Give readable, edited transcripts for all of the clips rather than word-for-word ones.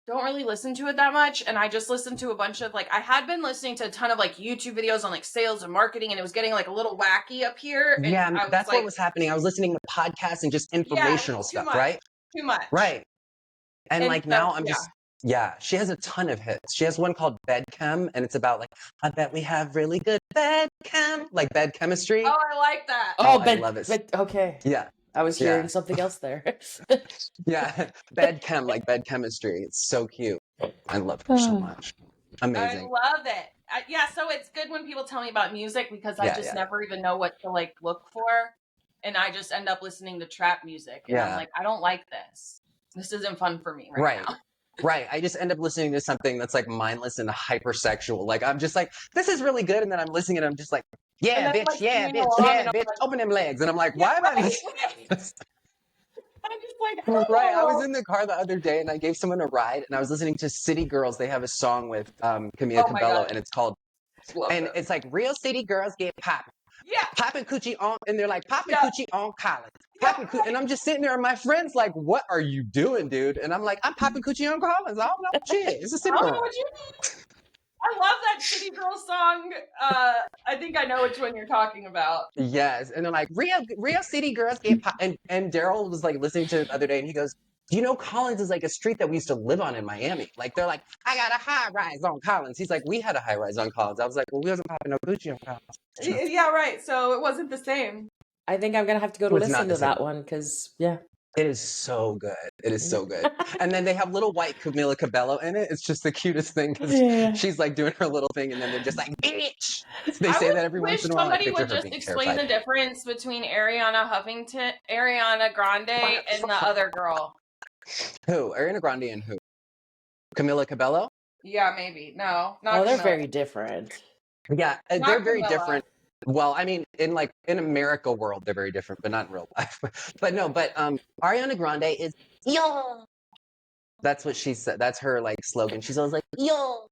don't really listen to it that much, and I just listened to a bunch of like I had been listening to a ton of like YouTube videos on like sales and marketing, and it was getting like a little wacky up here, and Yeah, I was that's what like, was happening. I was listening to podcasts and just yeah, informational too stuff, much, right? too much, Right. And and like so now I'm yeah. just yeah, she has a ton of hits. She has one called Bed Chem, and it's about like, I bet we have really good bed chem, like bed chemistry. Oh, I like that. Oh, Oh, I love it. okay. Yeah. I was hearing Yeah. something else there. Yeah. Bed chem, like bed chemistry. It's so cute. I love her so much. I Amazing. love it. Yeah, so it's good when people tell me about music because I Yeah, just yeah. never even know what to like look for, and I just end up listening to trap music, and I'm Yeah. like, I don't like this. This isn't fun for me right Right. now. Right. I just end up listening to something that's like mindless and hypersexual. Like I'm just like, this is really good. And then I'm listening and I'm just like, And then like singing along, and I'm like, open them legs. And I'm like, yeah, why am I right, listening to right. this? I'm just like, Right. I was oh, in the car the other day and I gave someone a ride and I was listening to City Girls. They have a song with Camila oh my Cabello god, and it's called, love and them. it's like real city girls get popping. Yeah, Popping coochie on, and they're like, popping yeah, coochie on college. yeah, Popping coochie. And I'm just sitting there and my friend's like, what are you doing, dude? And I'm like, I'm popping coochie on college. I don't know shit. It's a I city don't know girl. what you mean. I love that City Girl song. I think I know which one you're talking about. Yes, and they're like real city girls get pop. And Daryl was like listening to it the other day, and he goes, "Do you know Collins is like a street that we used to live on in Miami? Like they're like, I got a high rise on Collins. He's like, we had a high rise on Collins. I was like, well, we wasn't popping no Gucci on Collins. Yeah, right. So it wasn't the same. I think I'm gonna have to go to It's not listen the to same. that one because yeah. It is so good. It is so good. And then they have little white Camila Cabello in it. It's just the cutest thing because Yeah. she's like doing her little thing, and then they're just like, bitch. They I say would that every wish once in a while. And I somebody picture would her just being explain terrified. the difference between Ariana Grande, and the other girl. Who? Ariana Grande and who? Camila Cabello? Yeah, maybe. No, not Oh, they're Camilla. very different. Yeah, Not they're very Camilla. different. Well, I mean, in America world, they're very different, but not in real life. But no, but Ariana Grande is yo. That's what she said. That's her like slogan. She's always like yo.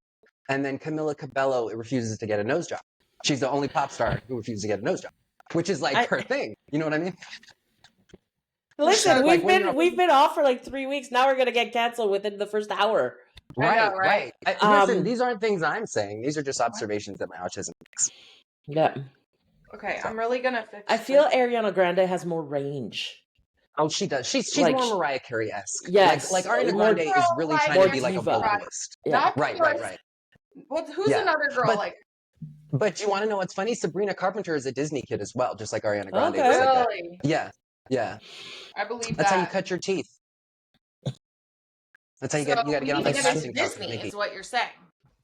And then Camila Cabello refuses to get a nose job. She's the only pop star who refuses to get a nose job, which is like her thing. You know what I mean? Listen, Like, we've been off for like 3 weeks. Now we're gonna get canceled within the first hour. Right, I know, right? Listen, these aren't things I'm saying. These are just observations that my autism makes. Yeah. Okay, I'm really gonna fix I feel this. Ariana Grande has more range. Oh, she does. She's Like, more Mariah Carey-esque. Yes. Like Ariana More- Grande is really Girl, trying to More be like a diva. vocalist. Yeah. Not Right. Who's Yeah, another girl but- like? But you want to know what's funny? Sabrina Carpenter is a Disney kid as well, just like Ariana Grande. Okay. was like that. Really? Yeah. I believe That's that. how you cut your teeth. That's how you got to get on like into casting couch with Disney, Mickey. is what you're saying.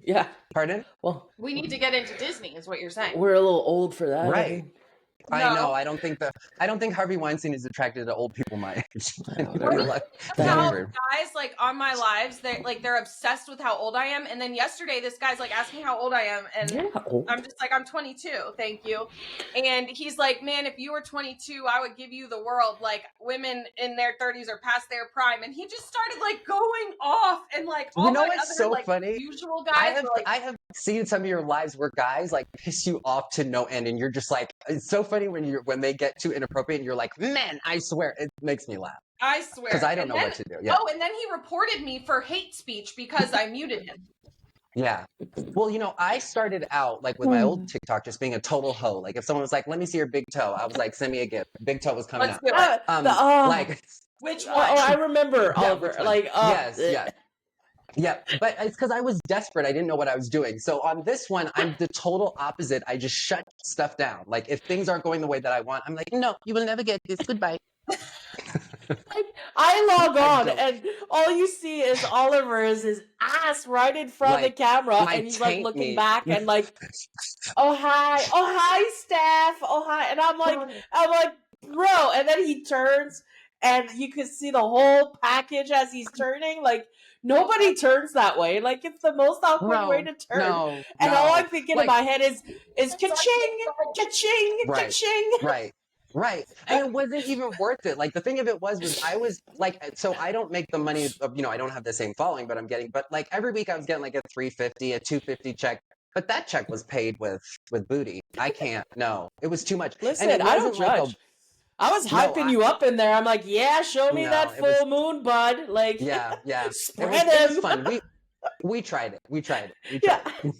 Yeah. Pardon? Well, We need to get into Disney, is what you're saying. we're a little old for that. Right. I No. know. I don't think Harvey Weinstein is attracted to old people my age. Whatever. Like, How weird. guys like on my lives, they're obsessed with how old I am, and then yesterday this guy's like asking how old I am, and You're not old. I'm just like, I'm 22, thank you. And he's like, man, if you were 22, I would give you the world. Like, women in their 30s are past their prime. And he just started like going off, and like all You know my what's other so like funny? usual guys were like, I have seen some of your lives where guys like piss you off to no end, and you're just like, it's so funny when they get too inappropriate, and you're like, man, I swear, it makes me laugh I swear. because I don't And know then- what to do. Yeah, Oh, and then he reported me for hate speech because I muted him. yeah. Well, I started out like with my old TikTok just being a total hoe. Like if someone was like, let me see your big toe, I was like, send me a gift. Big toe was coming Let's out. do it. Like Which Oh, one? I remember Yeah, Oliver. which one? Like, yes, yeah. Yeah, but it's because I was desperate. I didn't know what I was doing. So on this one, I'm the total opposite. I just shut stuff down. Like if things aren't going the way that I want, I'm like, no, you will never get this. Goodbye. I log on don't. and all you see is Oliver is his ass right in front of Like, the camera, my and he's like taint looking me. back and like, oh hi Steph, oh hi, and I'm like, bro, and then he turns and you can see the whole package as he's turning. Like nobody turns that way. Like it's the most awkward way to turn. No, and no. all I'm thinking in Like- my head is ka-ching, ka-ching, Right. ka-ching. Right. And it wasn't even worth it. Like the thing of it was I was like, so I don't make the money of, I don't have the same following, but I'm getting, but like every week I was getting like a $350, a $250 check. But that check was paid with booty. I can't, no, it was too much. Listen, and it I don't wasn't like judge. I was No, hyping you up in there. I'm like, yeah, show me that it was full moon, bud. Like, yeah, yeah. spread It was him. fun. We tried it. We tried it. We Yeah. tried it.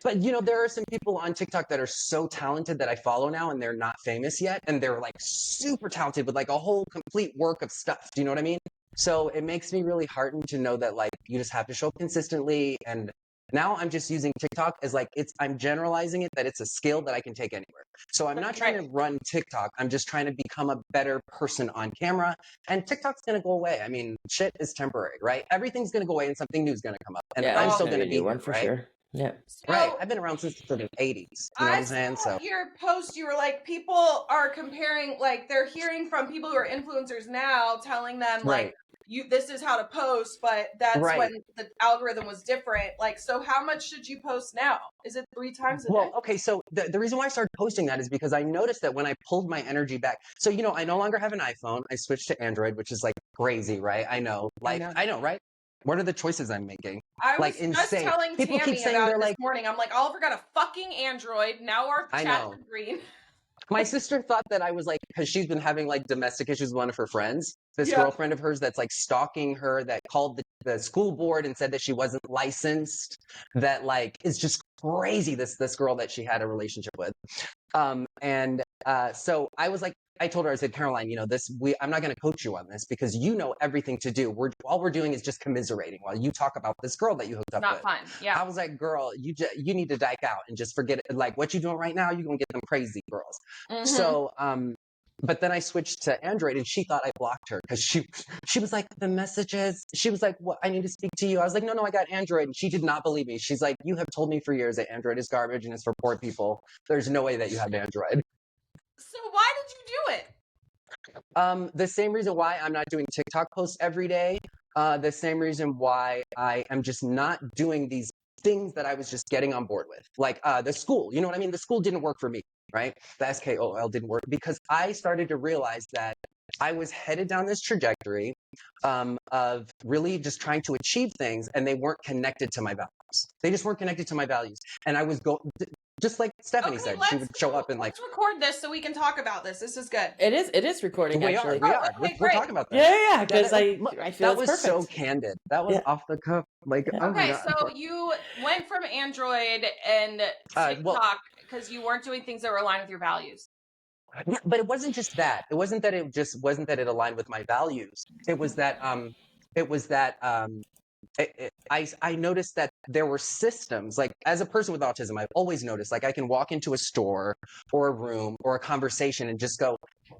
But there are some people on TikTok that are so talented that I follow now and they're not famous yet. And they're like super talented with like a whole complete work of stuff. Do you know what I mean? So it makes me really heartened to know that like you just have to show up consistently. And now I'm just using TikTok as like I'm generalizing it that it's a skill that I can take anywhere. So I'm not trying to run TikTok. I'm just trying to become a better person on camera. And TikTok's going to go away. I mean, shit is temporary, right? Everything's going to go away and something new is going to come up. And Yeah, I'm there's still gonna going to be a be new here, one for right? sure. Yeah. Right. So I've been around since the 80s. You know what I I'm saying? saw So your post. You were like, people are comparing, like they're hearing from people who are influencers now, telling them like, right. this is how to post, but that's Right. when the algorithm was different. Like, so how much should you post now? Is it 3 times a day? Well, okay, so the reason why I started posting that is because I noticed that when I pulled my energy back, so I no longer have an iPhone. I switched to Android, which is like crazy, right? I know. Life, I know, right? What are the choices I'm making? I Like was just insane. telling People keep Tammy saying about they're it this like, morning. I'm like, Oliver got a fucking Android. Now our I chats know. are green. My sister thought that I was like, because she's been having like domestic issues with one of her friends, this Yeah. girlfriend of hers that's like stalking her, that called the school board and said that she wasn't licensed, that like is just crazy. This girl that she had a relationship with. So I was like, I told her, I said, Caroline, I'm not going to coach you on this because you know everything to do. All we're doing is just commiserating while you talk about this girl that you hooked up Not with. fun. Yeah. I was like, girl, you need to dike out and just forget it. Like what you're doing right now, you're going to get them crazy girls. Mhm. So, but then I switched to Android and she thought I blocked her because she was like, the messages, she was like, what, I need to speak to you. I was like, no, I got Android. And she did not believe me. She's like, you have told me for years that Android is garbage and it's for poor people. There's no way that you have Android. So why did you do it? The same reason why I'm not doing TikTok posts every day. The same reason why I am just not doing these things that I was just getting on board with. Like the school, you know what I mean? The school didn't work for me, right? The SKOL didn't work because I started to realize that I was headed down this trajectory of really just trying to achieve things and they weren't connected to my values. They just weren't connected to my values. And I was just like Stephanie said, she would show up and like, let's record this so we can talk about this. This is good. It is recording we actually. are. Okay, We're great. talking about that. Yeah, because I feel that it's was perfect. so candid. That was off the cuff. Like, oh my Okay, God. so you went from Android and TikTok because you weren't doing things that were aligned with your values. Yeah, but it wasn't just that. It wasn't that it aligned with my values. It was that I noticed that there were systems, like as a person with autism, I've always noticed, like I can walk into a store or a room or a conversation and just go,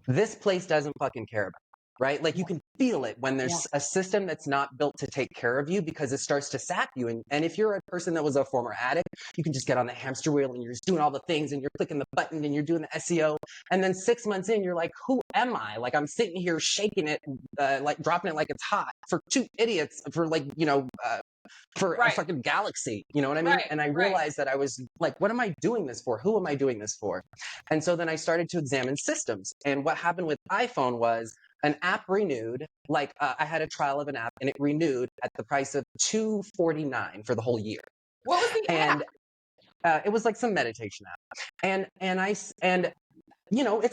this place doesn't fucking care about me, right? Like you can feel it when there's a system that's not built to take care of you because it starts to sap you. And if you're a person that was a former addict, you can just get on the hamster wheel and you're just doing all the things and you're clicking the button and you're doing the SEO. And then 6 months in, you're like, who am I? Like I'm sitting here shaking it, like dropping it like it's hot for 2 idiots for like, for a fucking galaxy, you know what I mean? And I realized that I was like, what am I doing this for? Who am I doing this for? And so then I started to examine systems. And what happened with iPhone was an app renewed, like I had a trial of an app and it renewed at the price of $249 for the whole year. What was the app? It was like some meditation app. And it's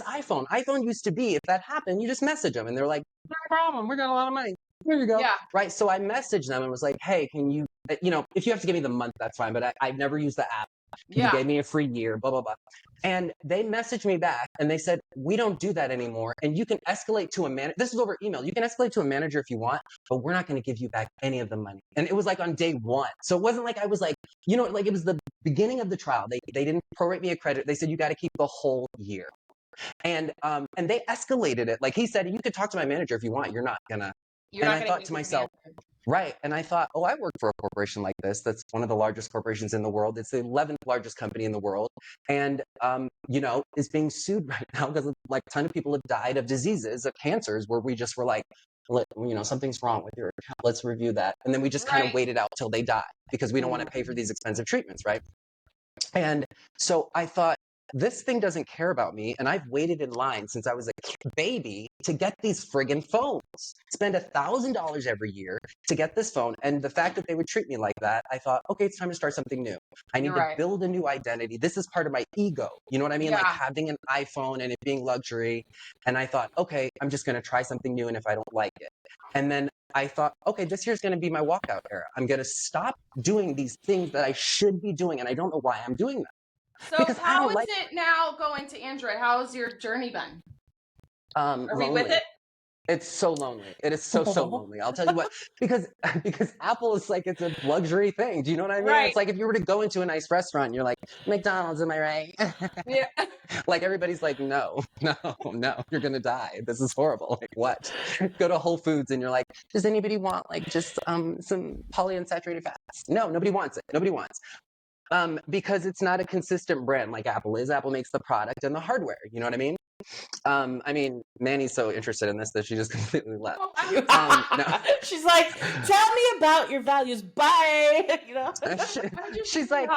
iPhone. iPhone used to be, if that happened, you just message them and they're like, no problem, we got a lot of money. Here you go. Yeah. Right. So I messaged them and was like, hey, can you, if you have to give me the month, that's fine. But I've never used the app. You gave me a free year, blah, blah, blah. And they messaged me back and they said, we don't do that anymore. And you can escalate to a manager. This is over email. You can escalate to a manager if you want, but we're not going to give you back any of the money. And it was like on day 1. So it wasn't like I was like, like it was the beginning of the trial. They didn't prorate me a credit. They said, you got to keep the whole year. And they escalated it. Like he said, you could talk to my manager if you want. You're not going to. And I thought to myself, right. And I thought, I work for a corporation like this. That's one of the largest corporations in the world. It's the 11th largest company in the world. And, is being sued right now because like a ton of people have died of diseases, of cancers, where we just were like, something's wrong with your account. Let's review that. And then we just kind of waited out till they die because we don't want to pay for these expensive treatments. Right. And so I thought, this thing doesn't care about me, and I've waited in line since I was a baby to get these friggin' phones. Spend $1,000 every year to get this phone, and the fact that they would treat me like that, I thought, okay, it's time to start something new. I need You're to right. build a new identity. This is part of my ego. You know what I mean? Like Yeah. having an iPhone and it being luxury. And I thought, okay, I'm just going to try something new, and if I don't like it. And then I thought, okay, this year's going to be my walkout era. I'm going to stop doing these things that I should be doing, and I don't know why I'm doing them. So Because I how don't is like it now going to Android? How has your journey been? Are we lonely. with it? It's so lonely. It is so lonely. I'll tell you what, because Apple is like, it's a luxury thing. Do you know what I mean? Right. It's like if you were to go into a nice restaurant, you're like, McDonald's, am I right? Yeah. Like everybody's like, no, you're gonna die. This is horrible. Like what? Go to Whole Foods and you're like, does anybody want like just some polyunsaturated fats? No, nobody wants it. Nobody wants. Because it's not a consistent brand like Apple is. Apple makes the product and the hardware. You know what I mean? I mean, Manny's so interested in this that she just completely left. No. She's like, tell me about your values. Bye. You know. She's like,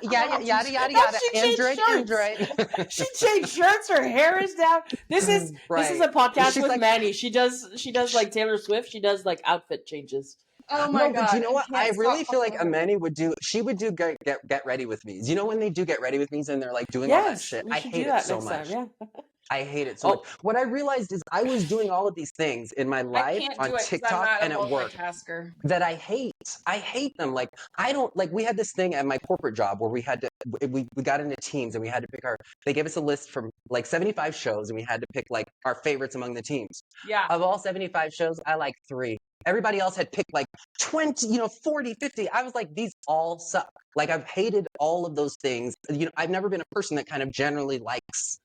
yada yada yada No, yada. she changed Android. She changed shirts. Her hair is down. This is a podcast She's with like, Manny. She does like Taylor Swift. She does like outfit changes. Oh my No, God. but you know what? I can't really stop feel like fucking with her. Amani would do. She would do get ready with me. You know when they do get ready with me and they're like doing all that Yes, shit. we I should hate do that it so next much. time. Yeah. I hate it so much. What I realized is I was doing all of these things in my I life can't on do it 'cause I'm TikTok not a and at work multitasker. that I hate. I hate them. Like I don't like. We had this thing at my corporate job where we had to. We got into teams and we had to pick our. They gave us a list from like 75 shows and we had to pick like our favorites among the teams. Yeah. Of all 75 shows, I like 3. Everybody else had picked like 20, 40, 50. I was like, these all suck. Like I've hated all of those things. I've never been a person that kind of generally likes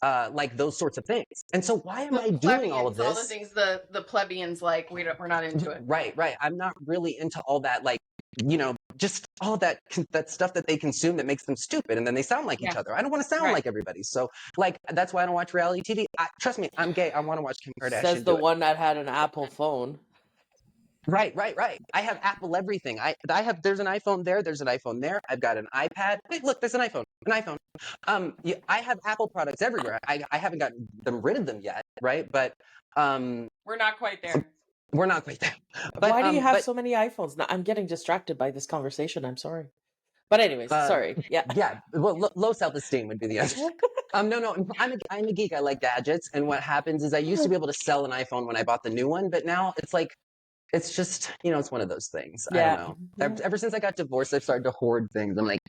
like those sorts of things. And so why am I doing all of this? All the things the plebeians like, we're not into it. Right. I'm not really into all that, like, just all that stuff that they consume that makes them stupid and then they sound like each other. I don't want to sound like everybody. So like that's why I don't watch reality TV. Trust me, I'm gay. I want to watch Kim Kardashian. Says the one that had an Apple phone. Right. I have Apple everything. There's an iPhone there. There's an iPhone there. I've got an iPad. Wait, look, there's an iPhone. I have Apple products everywhere. I haven't gotten rid of them yet, right? But we're not quite there. We're not quite there. But, why do you have so many iPhones? Now, I'm getting distracted by this conversation. I'm sorry. But anyways, sorry. Yeah. Yeah. Well, low self-esteem would be the answer. No. I'm a geek. I like gadgets. And what happens is I used to be able to sell an iPhone when I bought the new one, but now it's like, it's just, it's one of those things. Yeah. I don't know. Ever since I got divorced, I've started to hoard things. I'm like,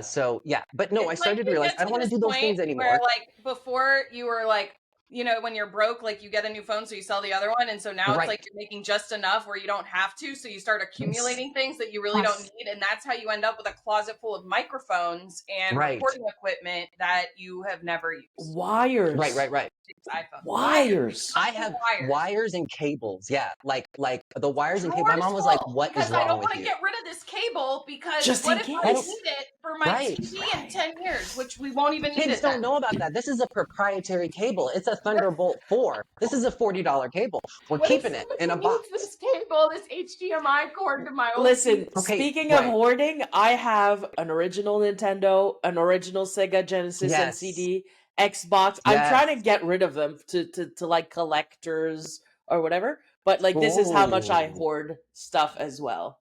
so yeah. But no, I started to realize I don't want to do those things anymore. Where, like, before you were like, when you're broke, like you get a new phone, so you sell the other one. And so now it's like you're making just enough where you don't have to. So you start accumulating things that you really don't need. And that's how you end up with a closet full of microphones and recording equipment that you have never used. Wires. Right. iPhone. Wires. I have wires and cables. Yeah. Like the wires and cables. My mom was like, what is wrong with you? I don't want to get rid of this cable because just what if I need it for my TV in 10 years, which we won't even need it. Kids don't know about that. This is a proprietary cable. It's a Thunderbolt 4. This is a $40 cable. We're keeping it in a box. This cable, this HDMI cord to my old Listen, speaking of hoarding, I have an original Nintendo, an original Sega Genesis and CD, Xbox. I'm trying to get rid of them to like collectors or whatever. But like this is how much I hoard stuff as well.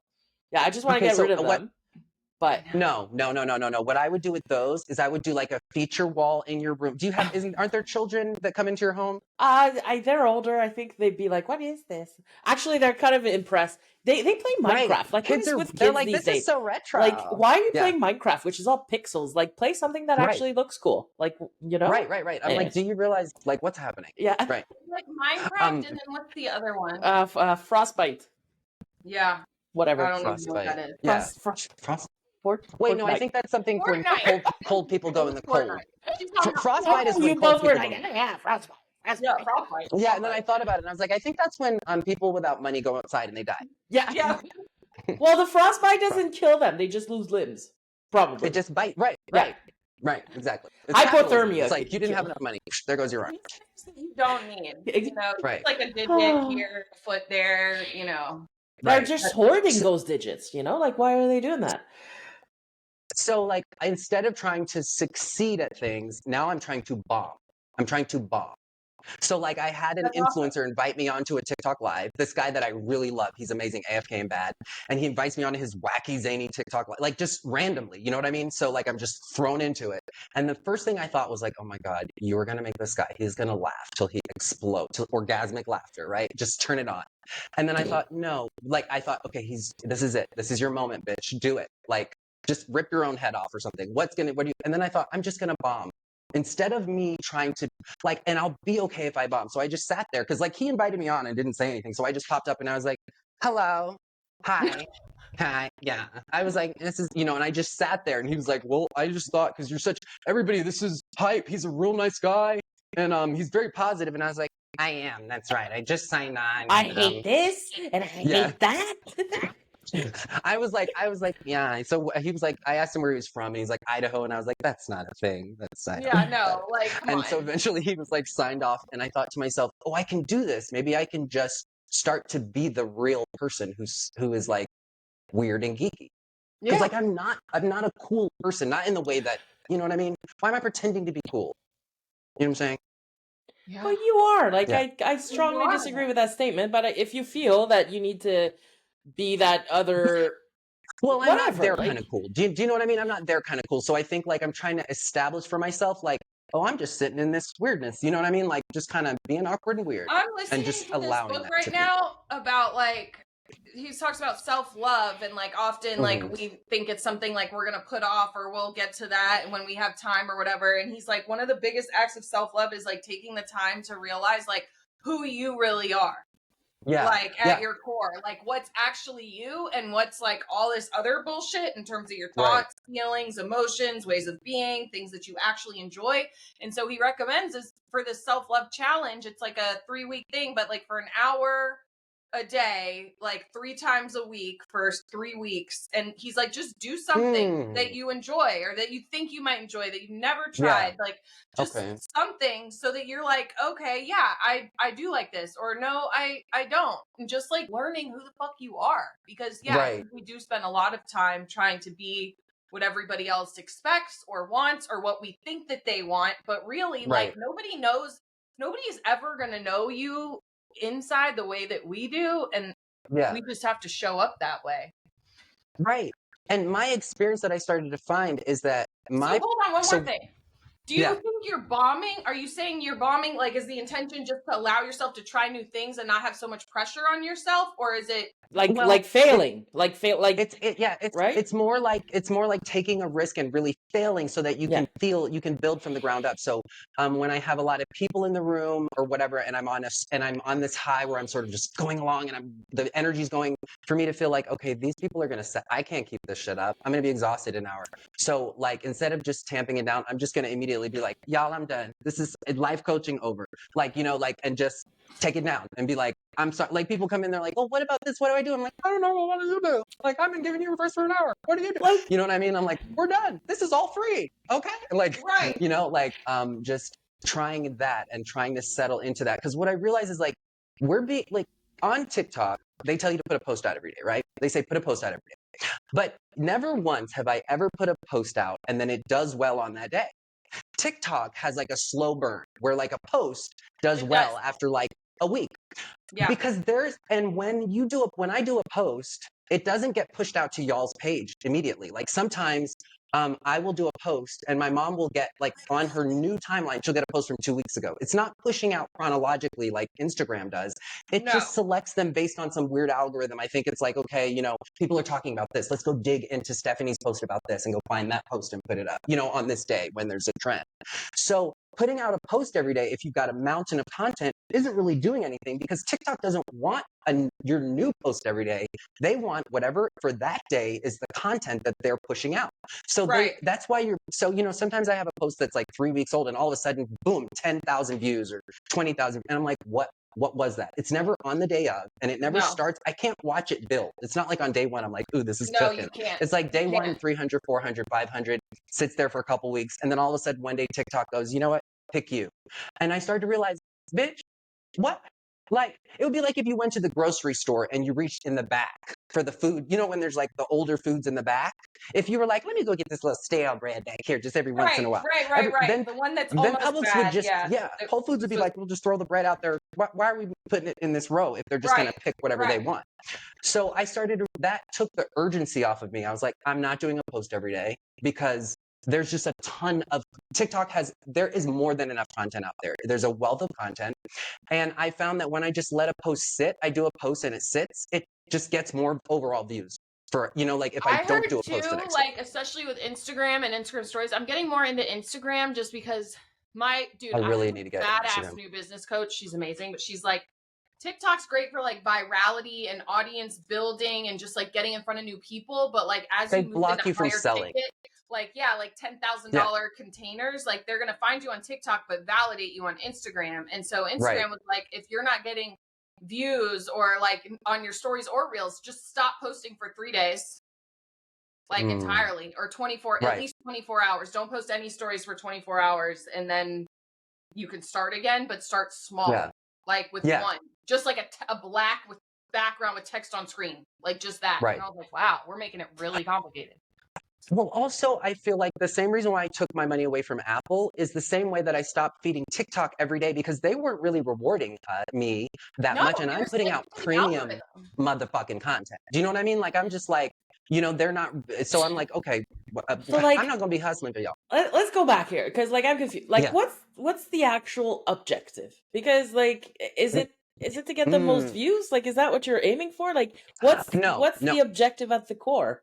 Yeah, I just want to get rid of them. But no. What I would do with those is I would do like a feature wall in your room. Do you have? Aren't there children that come into your home? They're older. I think they'd be like, "What is this?" Actually, they're kind of impressed. They play Minecraft. Right. Like kids are with kids they're like, these this days. is so retro. Like, why are you playing Minecraft, which is all pixels? Like, play something that actually looks cool. Like, Right. I'm like, do you realize like what's happening? Yeah. Right. Like Minecraft, and then what's the other one? Frostbite. Yeah. Whatever. I don't even know what that is. Yeah. Frost. Wait, no, I think that's something for cold people go in the cold. Frostbite is when you cold both were people like, yeah, frostbite. Frostbite. Yeah, and then I thought about it, and I was like, I think that's when people without money go outside and they die. Yeah. Well, the frostbite doesn't kill them; they just lose limbs. Probably. They just bite. Right, exactly. It's hypothermia. It's like you didn't have enough money. There goes your arm. You don't need, it's like a digit here, a foot there, They're just hoarding those digits, like why are they doing that? So like, instead of trying to succeed at things, now I'm trying to bomb. I'm trying to bomb. So like, I had an That's awesome. influencer invite me onto a TikTok live. This guy that I really love, he's amazing, AFK and bad. And he invites me onto his wacky, zany TikTok live, like just randomly, you know what I mean? So like, I'm just thrown into it. And the first thing I thought was like, oh my God, you are going to make this guy, he's going to laugh till he explodes, till orgasmic laughter, right? Just turn it on. And then I thought, no, like I thought, okay, this is it. This is your moment, bitch. Do it. Like, just rip your own head off or something. And then I thought, I'm just going to bomb. Instead of me trying to like, and I'll be okay if I bomb. So I just sat there because like he invited me on and didn't say anything. So I just popped up and I was like, hello, hi, hi, yeah. I was like, this is, and I just sat there and he was like, well, I just thought because you're everybody, this is hype. He's a real nice guy and he's very positive. And I was like, I am. That's right. I just signed on. I hate this and I hate that. I was like, yeah. So he was like, I asked him where he was from, and he's like, Idaho, and I was like, that's not a thing. That's Yeah, no, like, come on. And so eventually he was like signed off, and I thought to myself, oh, I can do this. Maybe I can just start to be the real person who is like weird and geeky. Because like I'm not a cool person, not in the way that, you know what I mean? Why am I pretending to be cool? You know what I'm saying? Yeah. But you are. Like, yeah. I strongly disagree with that statement, but if you feel that you need to be that other... Well, I'm not there kind of cool. Do you know what I mean? I'm not there kind of cool. So I think like I'm trying to establish for myself, like, oh, I'm just sitting in this weirdness. You know what I mean? Like just kind of being awkward and weird. I'm listening and just to this book right now about like, he talks about self-love and like often like we think it's something like we're going to put off or we'll get to that when we have time or whatever. And he's like, one of the biggest acts of self-love is like taking the time to realize like who you really are. Yeah. Like at your core, like what's actually you and what's like all this other bullshit in terms of your thoughts, feelings, emotions, ways of being, things that you actually enjoy. And so he recommends is for this self-love challenge, it's like a 3-week thing, but like for an hour a day, like 3 times a week for 3 weeks. And he's like, just do something that you enjoy or that you think you might enjoy that you've never tried. Like just something so that you're like, okay, yeah, I do like this, or no, I don't. And just like learning who the fuck you are, because we do spend a lot of time trying to be what everybody else expects or wants or what we think that they want. But really, like nobody is ever going to know you inside the way that we do, and we just have to show up that way. Right. And my experience that I started to find is that hold on, one more thing. Do you think you're bombing? Are you saying you're bombing like is the intention just to allow yourself to try new things and not have so much pressure on yourself, or is it like failing? It's more like taking a risk and really failing so that you can build from the ground up. So when I have a lot of people in the room or whatever, and I'm on this high where I'm sort of just going along and the energy's going for me to feel like, okay, these people are I can't keep this shit up. I'm gonna be exhausted in an hour. So like instead of just tamping it down, I'm just gonna immediately be like, y'all, I'm done. This is life coaching over. Like, and just take it down and be like, I'm sorry. Like people come in, they're like, well, what about this? What do I do? I'm like, I don't know. What do you do? Like, I've been giving you reverse for an hour. What do you do? You know what I mean? I'm like, we're done. This is all free. Okay. Like, just trying that and trying to settle into that. Cause what I realize is like, we're being like on TikTok, they tell you to put a post out every day, right? They say put a post out every day. But never once have I ever put a post out and then it does well on that day. TikTok has like a slow burn where like a post does well after like a week. Yeah. Because when I do a post, it doesn't get pushed out to y'all's page immediately. Like sometimes I will do a post and my mom will get like on her new timeline, she'll get a post from 2 weeks ago. It's not pushing out chronologically like Instagram does. It just selects them based on some weird algorithm. I think it's like, okay, people are talking about this. Let's go dig into Stephanie's post about this and go find that post and put it up, on this day when there's a trend. So putting out a post every day, if you've got a mountain of content, isn't really doing anything because TikTok doesn't want your new post every day. They want whatever for that day is the content that they're pushing out. So that's why sometimes I have a post that's like 3 weeks old and all of a sudden, boom, 10,000 views or 20,000. And I'm like, what was that? It's never on the day of, and it never starts. I can't watch it build. It's not like on day one, I'm like, ooh, this is cooking. You can't. It's like day one, 300, 400, 500, sits there for a couple weeks. And then all of a sudden one day TikTok goes, you know what? Pick you. And I started to realize, bitch, what? Like, it would be like if you went to the grocery store and you reached in the back for the food. You know, when there's like the older foods in the back. If you were like, let me go get this little stale bread back here just every once in a while. Right. The one that's Then almost Publix bad. would just, Whole Foods would be like, we'll just throw the bread out there. Why are we putting it in this row if they're just going to pick whatever they want? So I that took the urgency off of me. I was like, I'm not doing a post every day because there's just a ton of there is more than enough content out there. There's a wealth of content. And I found that when I just let a post sit, I do a post and it sits, it just gets more overall views. For, you know, like if I don't do a post the next day. Especially with Instagram and Instagram stories, I'm getting more into Instagram just because I really need to get badass new business coach. She's amazing, but she's like, TikTok's great for like virality and audience building and just like getting in front of new people. But like as they you move block into you from higher selling. ticket, like $10,000 containers, like they're gonna find you on TikTok but validate you on Instagram. And so Instagram was like, if you're not getting views or like on your stories or reels, just stop posting for 3 days. Like entirely, or 24, at least 24 hours. Don't post any stories for 24 hours, and then you can start again, but start small, like with one, just like a black with background with text on screen, like just that. And I was like, wow, we're making it really complicated. Well, also, I feel like the same reason why I took my money away from Apple is the same way that I stopped feeding TikTok every day because they weren't really rewarding me that much, and I'm putting out premium motherfucking content. Do you know what I mean? Like, I'm just like, you know, they're not. So I'm like, okay, so like, I'm not gonna be hustling for y'all. Let's go back here because, like, I'm confused. Like, what's the actual objective? Because, like, is it to get the most views? Like, is that what you're aiming for? Like, what's the objective at the core?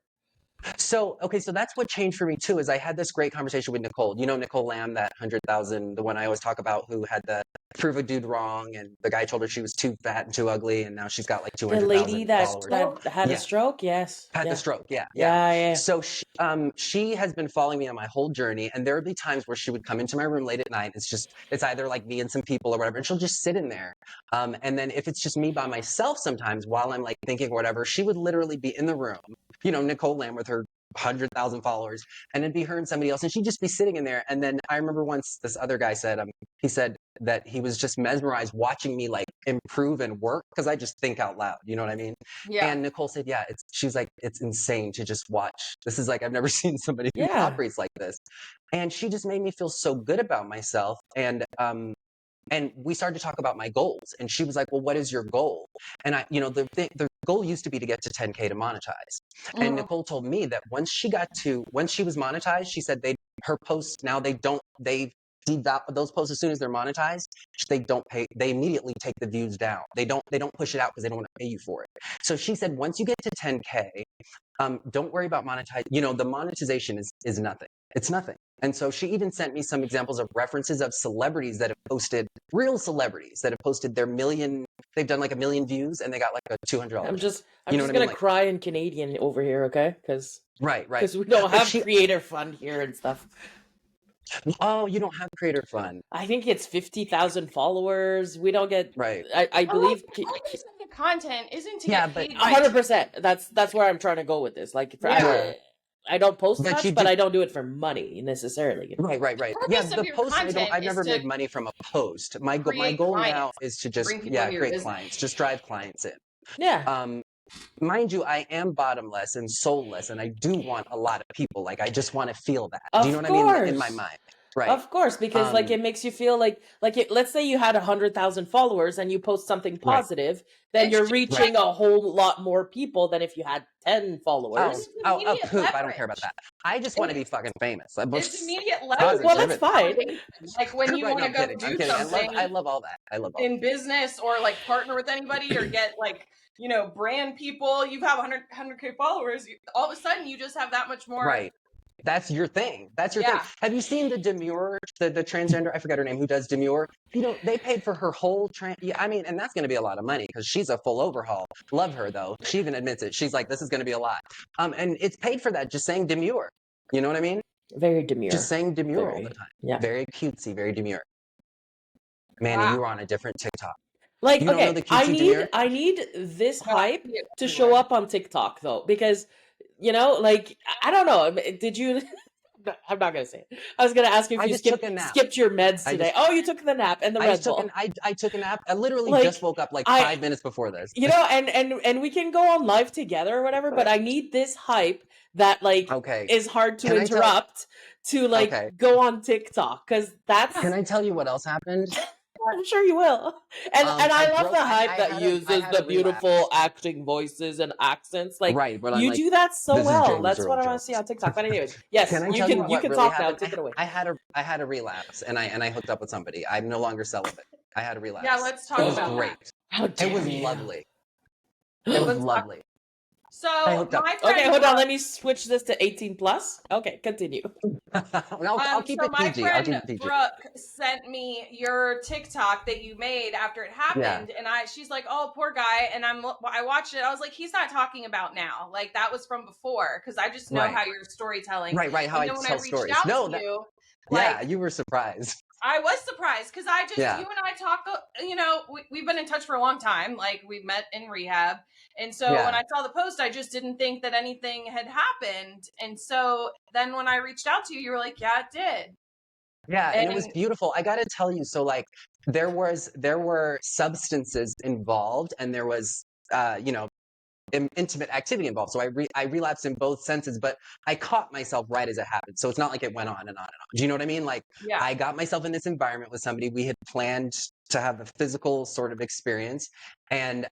So, okay, so that's what changed for me too, is I had this great conversation with Nicole. You know Nicole Lamb, that 100,000, the one I always talk about, who had the prove a dude wrong, and the guy told her she was too fat and too ugly, and now she's got like 200,000 followers. The lady that had a stroke, yes. Had the stroke, yeah. So she has been following me on my whole journey, and there would be times where she would come into my room late at night. It's either like me and some people or whatever, and she'll just sit in there. And then if it's just me by myself sometimes while I'm like thinking or whatever, she would literally be in the room, you know, Nicole Lamb with her 100,000 followers, and it'd be her and somebody else, and she'd just be sitting in there. And then I remember once this other guy said, he said that he was just mesmerized watching me like improve and work because I just think out loud, you know what I mean? Yeah. And Nicole said, she's like, it's insane to just watch. This is like, I've never seen somebody who operates like this. And she just made me feel so good about myself. And we started to talk about my goals, and she was like, well, what is your goal? And I, you know, the goal used to be to get to 10K to monetize. And Nicole told me that once she was monetized, she said her posts now, they those posts as soon as they're monetized, they immediately take the views down. They don't push it out because they don't want to pay you for it. So she said, once you get to 10K, don't worry about monetizing. You know, the monetization is nothing. It's nothing. And so she even sent me some examples of references of celebrities that have posted, real celebrities that have posted they've done like 1 million views and they got like a $200. I'm just gonna cry in Canadian over here, okay? Because we don't have creator fund here and stuff. Oh, you don't have creator fund. I think it's 50,000 followers. We don't get I believe the content isn't to get paid. 100%. That's where I'm trying to go with this. Like, I don't post much, but I don't do it for money necessarily. Right. Yeah, the post, I've never made money from a post. My goal now is to just create clients, just drive clients in. Yeah. Mind you, I am bottomless and soulless, and I do want a lot of people. Like, I just want to feel that. Do you know what I mean? In my mind. Right. Of course, because like it makes you feel like let's say you had 100,000 followers and you post something positive, then you're reaching a whole lot more people than if you had 10 followers. Poop! I don't care about that. I just want to be fucking famous. It's immediate leverage. Well, that's fine. Like when you want to go do something. I love all that. I love all in business or like partner with anybody or get like, you know, brand people. You have 100K followers. All of a sudden, you just have that much more. Right. That's your thing. That's your thing. Have you seen the Demure, the transgender? I forgot her name. Who does Demure? You know, they paid for her whole I mean, and that's going to be a lot of money because she's a full overhaul. Love her though. She even admits it. She's like, this is going to be a lot. And it's paid for that. Just saying Demure. You know what I mean? Very demure. Just saying Demure all the time. Yeah. Very cutesy. Very demure. Manny, you were on a different TikTok. Like, okay, I need this hype to show up on TikTok though, because, you know, like, I don't know. Did you No, I'm not gonna say it. I was gonna ask you if I you just took a nap. skipped your meds I today. just Oh, you took the nap and the Red Bull. I took a nap. I literally Like, just woke up like I 5 minutes before this. you know, and we can go on live together or whatever, but I need this hype that like Okay. is hard to Can I tell? interrupt to like Okay. go on TikTok because that's Can I tell you what else happened? I'm sure you will. And I love the hype that I uses had the a beautiful relapse. acting voices and accents. Like Right, but I'm you like, do that so this is well. James That's what Earl I want to see Jones. on TikTok. But anyways, Can yes, I tell you you what can really talk now. happened? Take it away. I had a relapse and I hooked up with somebody. I'm no longer celibate. I had a Yeah, relapse. let's It talk was about that. great. How It dare was you? lovely. It was Let's talk. lovely. I So hooked up. my Okay, friend hold on. Brooke, Let me switch this to 18 plus. Okay, continue. I'll keep so it my PG. I'll keep friend it PG. Brooke sent me your TikTok that you made after it Yeah. happened, and she's like, "Oh, poor guy," and I watched it. I was like, "He's not talking about now. Like that was from before," because I just know Right. how you're storytelling. Right. How And I then when I tell reached stories. out No, to that, you, yeah, like you were surprised. I was surprised because Yeah. you and I talk, you know, we've been in touch for a long time. Like we met in rehab. And so Yeah. when I saw the post, I just didn't think that anything had happened. And so then when I reached out to you, you were like, yeah, it did. Yeah, and it was And beautiful. I got to tell you, so like there were substances involved and there was you know, intimate activity involved. So I relapsed in both senses, but I caught myself right as it happened. So it's not like it went on and on and on. Do you know what I mean? Like yeah, I got myself in this environment with somebody. We had planned to have a physical sort of experience, and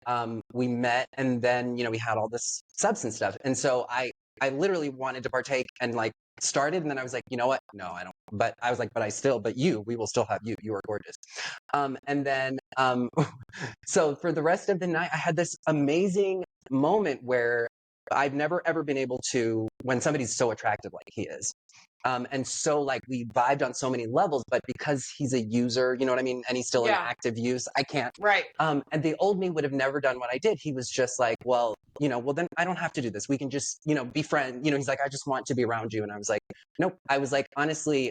we met, and then we had all this substance stuff, and so I literally wanted to partake and like started, and then I was like, you know what? No, I don't. But I was like, but we will still have you. You are gorgeous. And then so for the rest of the night, I had this amazing moment where I've never ever been able to when somebody's so attractive like he is. And so like we vibed on so many levels, but because he's a user, you know what I mean, and he's still in yeah, active use, I can't. right. And the old me would have never done what I did. He was just like, well, well then I don't have to do this. We can just, be friends. He's like, I just want to be around you. And I was like, nope. I was like, honestly,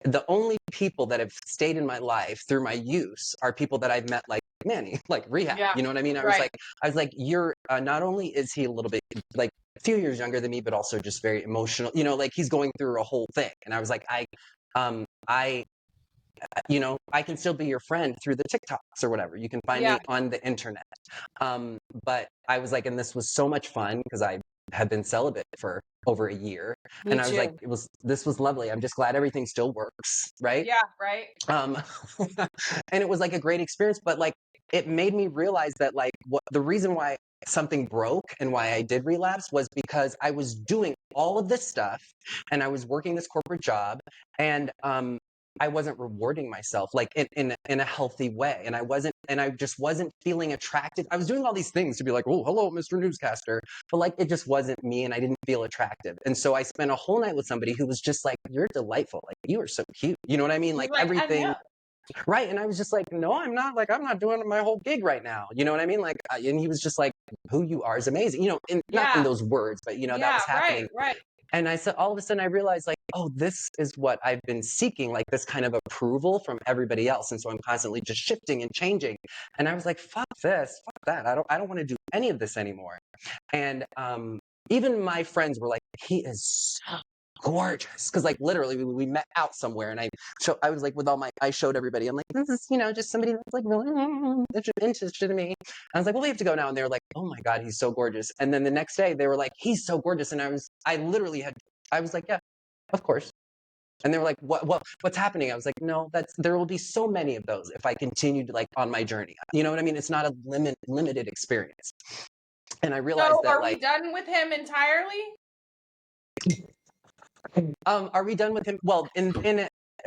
the only people that have stayed in my life through my use are people that I've met like Manny, like rehab. Yeah, You know what I mean? right. I was like, you're not only is he a little bit like a few years younger than me, but also just very emotional. Like he's going through a whole thing. And I was like, I can still be your friend through the TikToks or whatever. You can find Yeah, me on the internet. But I was like, and this was so much fun because I had been celibate for over a year. me And I was too. like, this was lovely. I'm just glad everything still works. Right. Yeah, right. Um, and it was like a great experience, but like it made me realize that like what the reason why something broke and why I did relapse was because I was doing all of this stuff and I was working this corporate job and I wasn't rewarding myself like in a healthy way. And I just wasn't feeling attractive. I was doing all these things to be like, oh, hello, Mr. Newscaster. But like, it just wasn't me and I didn't feel attractive. And so I spent a whole night with somebody who was just like, you're delightful. Like, you are so cute. You know what I mean? He's Like like, and everything. yeah, Right. And I was just like, no, I'm not like, I'm not doing my whole gig right now. You know what I mean? Like, and he was just like, who you are is amazing. Not in yeah, those words, but that yeah, was right, happening. right. And I said, all of a sudden I realized like, oh, this is what I've been seeking, like this kind of approval from everybody else. And so I'm constantly just shifting and changing. And I was like, fuck this, fuck that. I don't want to do any of this anymore. And even my friends were like, he is so gorgeous. Cause like literally we met out somewhere and I was like I showed everybody, I'm like, this is, just somebody that's like really interested in me. I was like, well, we have to go now. And they were like, oh my God, he's so gorgeous. And then the next day they were like, he's so gorgeous. And I was like, yeah, of course. And they were like, what's happening? I was like, no, there will be so many of those if I continue to like on my journey. You know what I mean? It's not a limited experience. And I realized So that are we like, done with him entirely? are we done with him? Well,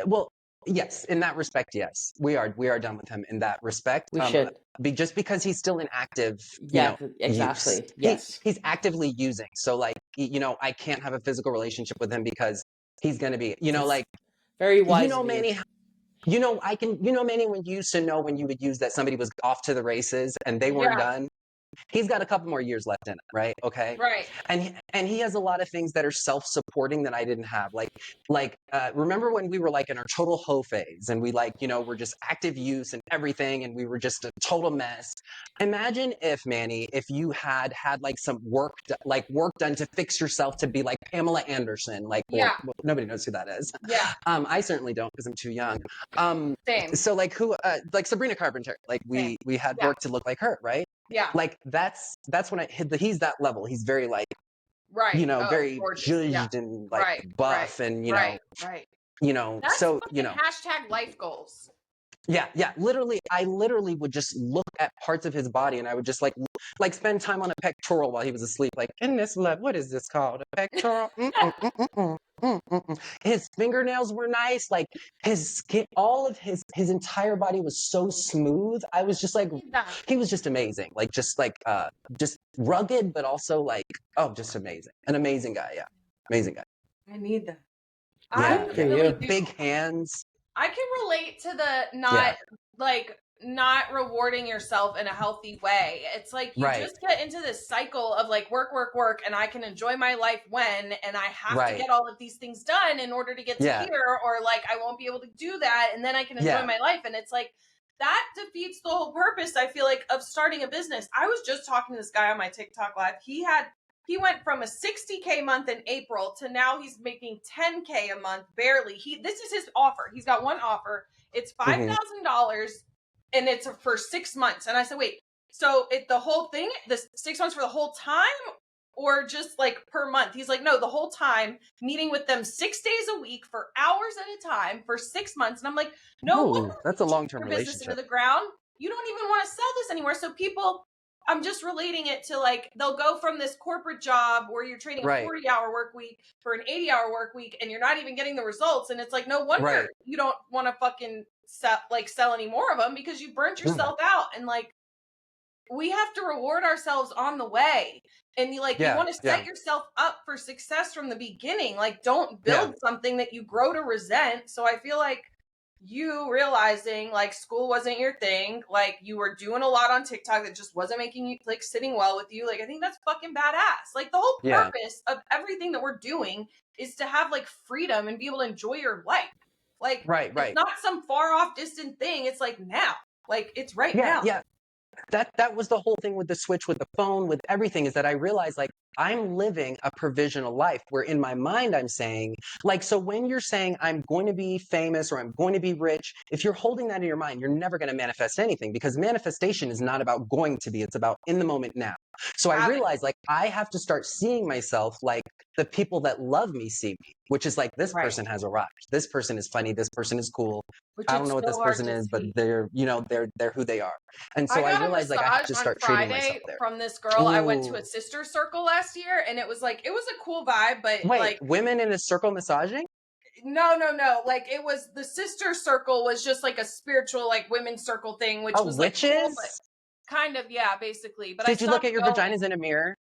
well, yes, in that respect, yes, we are done with him in that respect. We should. Just because he's still in active, Yeah, use. exactly. Yes. He's actively using. So like, I can't have a physical relationship with him because he's going to be, like, Very wise of you. Manny, Manny, when you used to know when you would use that somebody was off to the races and they weren't Yeah. done. he's got a couple more years left in it, right? Okay. Right. And he has a lot of things that are self-supporting that I didn't have. Remember when we were like in our total hoe phase and we like, were just active use and everything and we were just a total mess. Imagine if, Manny, if you had like some work done to fix yourself to be like Pamela Anderson, Yeah. well, nobody knows who that is. Yeah. I certainly don't because I'm too young. Same. So like like Sabrina Carpenter, like we had Yeah. work to look like her, right? Yeah. Like that's when he's that level. He's very like, Right. very Gorgeous. zhuzhed Yeah. and like Right. buff and Right. That's so fucking hashtag life goals. yeah, literally I literally would just look at parts of his body and I would just like spend time on a pectoral while he was asleep, like, in this love, what is this called, a pectoral? His fingernails were nice, like his skin, all of his entire body was so smooth. I was just like, he was just amazing, like just rugged but also like, oh, just amazing, an amazing guy. Yeah, amazing guy. I need that. I Yeah. really do. Big hands. I can relate to the not rewarding yourself in a healthy way. It's like you just get into this cycle of like work, and I can enjoy my life when, and I have to get all of these things done in order to get to here, or like I won't be able to do that, and then I can enjoy my life. And it's like that defeats the whole purpose, I feel like, of starting a business. I was just talking to this guy on my TikTok live. He went from a 60K month in April to now he's making 10K a month, barely. This is his offer. He's got one offer. It's $5,000 and it's for 6 months. And I said, wait, so the whole thing, the 6 months for the whole time or just like per month? He's like, no, the whole time, meeting with them 6 days a week for hours at a time for 6 months. And I'm like, no, that's a long-term business relationship. into the ground. You don't even want to sell this anymore. So people, I'm just relating it to like, they'll go from this corporate job where you're trading a 40-hour work week for an 80-hour work week and you're not even getting the results. And it's like, no wonder you don't want to fucking sell any more of them because you burnt yourself out. And like, we have to reward ourselves on the way. And you want to set yourself up for success from the beginning. Like, don't build something that you grow to resent. So I feel like you realizing like school wasn't your thing, like you were doing a lot on TikTok that just wasn't making you like sitting well with you. Like, I think that's fucking badass. Like the whole purpose of everything that we're doing is to have like freedom and be able to enjoy your life. Like, it's not some far off distant thing. It's like now, like it's now. Yeah. That was the whole thing with the switch, with the phone, with everything, is that I realized like I'm living a provisional life where in my mind I'm saying like, so when you're saying I'm going to be famous or I'm going to be rich, if you're holding that in your mind, you're never going to manifest anything, because manifestation is not about going to be, it's about in the moment now. So I realized like I have to start seeing myself like the people that love me see me, which is like, this person has arrived. This person is funny. This person is cool. I don't know what this person is, but they're who they are. And so I realized like I have to start treating myself there. From this girl, I went to a sister circle last year, and it was a cool vibe. But wait, like women in a circle massaging? No. Like it was, the sister circle was just like a spiritual like women's circle thing, which was like witches? cool, but kind of, yeah, basically. But did you look at your vaginas in a mirror?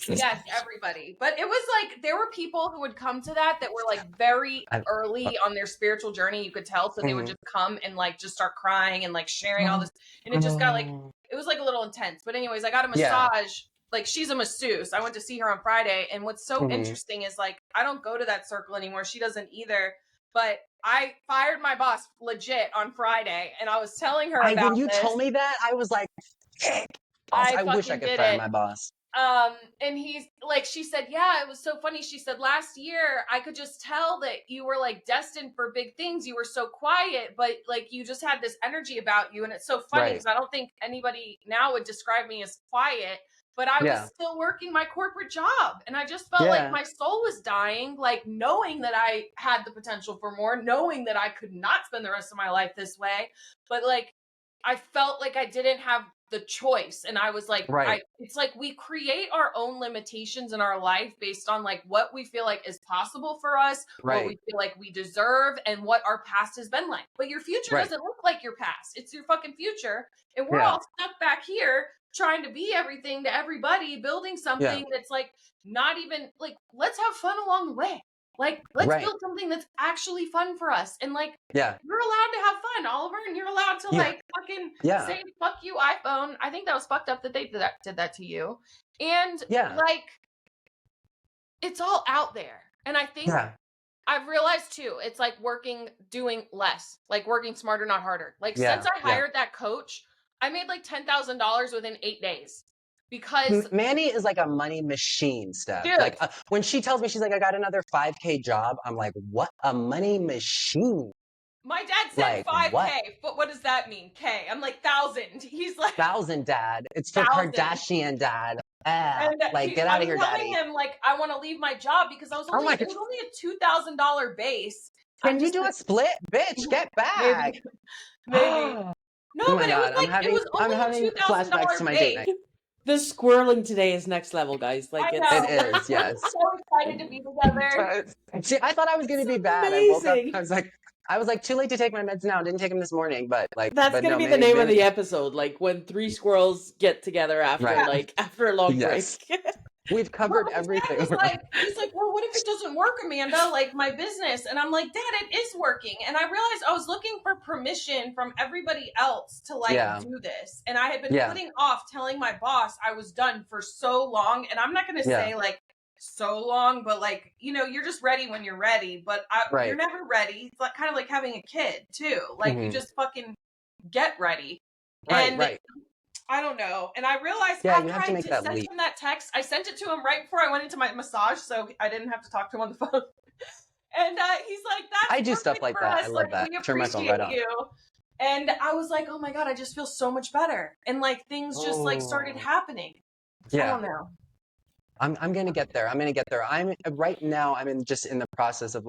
Yes, everybody. But it was like there were people who would come to that were like very early on their spiritual journey. You could tell, so they would just come and like just start crying and like sharing all this, and it just got like, it was like a little intense. But anyways, I got a massage. Like, she's a masseuse. I went to see her on Friday, and what's so interesting is like I don't go to that circle anymore. She doesn't either. But I fired my boss legit on Friday, and I was telling her about when you told me that, I was like, I wish I could fire my boss. And he's like, she said, yeah, it was so funny. She said, last year, I could just tell that you were like destined for big things. You were so quiet, but like you just had this energy about you. And it's so funny because I don't think anybody now would describe me as quiet, but I was still working my corporate job. And I just felt like my soul was dying, like knowing that I had the potential for more, knowing that I could not spend the rest of my life this way. But like, I felt like I didn't have the choice. And I was like, it's like we create our own limitations in our life based on like what we feel like is possible for us, what we feel like we deserve, and what our past has been like. But your future doesn't look like your past. It's your fucking future. And we're all stuck back here trying to be everything to everybody, building something that's like not even like, let's have fun along the way. Like, let's Right. build something that's actually fun for us. And like, Yeah. you're allowed to have fun, Oliver, and you're allowed to Yeah. like fucking Yeah. say fuck you, iPhone. I think that was fucked up that they did that to you. And Yeah. like, it's all out there. And I think Yeah. I've realized too, it's like doing less, like working smarter, not harder. Like Yeah. since I hired that coach, I made like $10,000 within 8 days because Manny is like a money machine, Steph. dude, Like when she tells me she's like, I got another 5K job, I'm like, what? A money machine? my dad said Like 5K, what? but what does that mean? K. I'm like 1,000. He's like 1,000, Dad. It's for 1,000. Kardashian, Dad. And Like get out of here, telling Daddy. him like I want to leave my job because it was only a $2,000 base. Can you do a split, bitch? Get back. Maybe. No, Oh my but it was God, like it was only I'm having a flashbacks $2,000 to my date base. night. The squirreling today is next level, guys. Like I know. It is, yes. I'm so excited to be together. See, I thought I was gonna be bad. amazing. I was like, too late to take my meds now. Didn't take them this morning, but like That's gonna be the name of the episode. Like when three squirrels get together after after a long break. We've covered everything. He's like, well, what if it doesn't work, Amanda? Like my business. And I'm like, Dad, it is working. And I realized I was looking for permission from everybody else to do this. And I had been putting off telling my boss I was done for so long. And I'm not going to say like so long, but like, you know, you're just ready when you're ready, but you're never ready. It's like kind of like having a kid too. Like you just fucking get ready. Right. I don't know. And I realized after I sent him that text, I sent it to him right before I went into my massage, so I didn't have to talk to him on the phone. And he's like, that's I do stuff like that. I love that. We Turn my phone right appreciate you. And I was like, oh my God, I just feel so much better. And like things just like started happening. I don't know. I'm gonna get there. I'm right now. I'm in the process of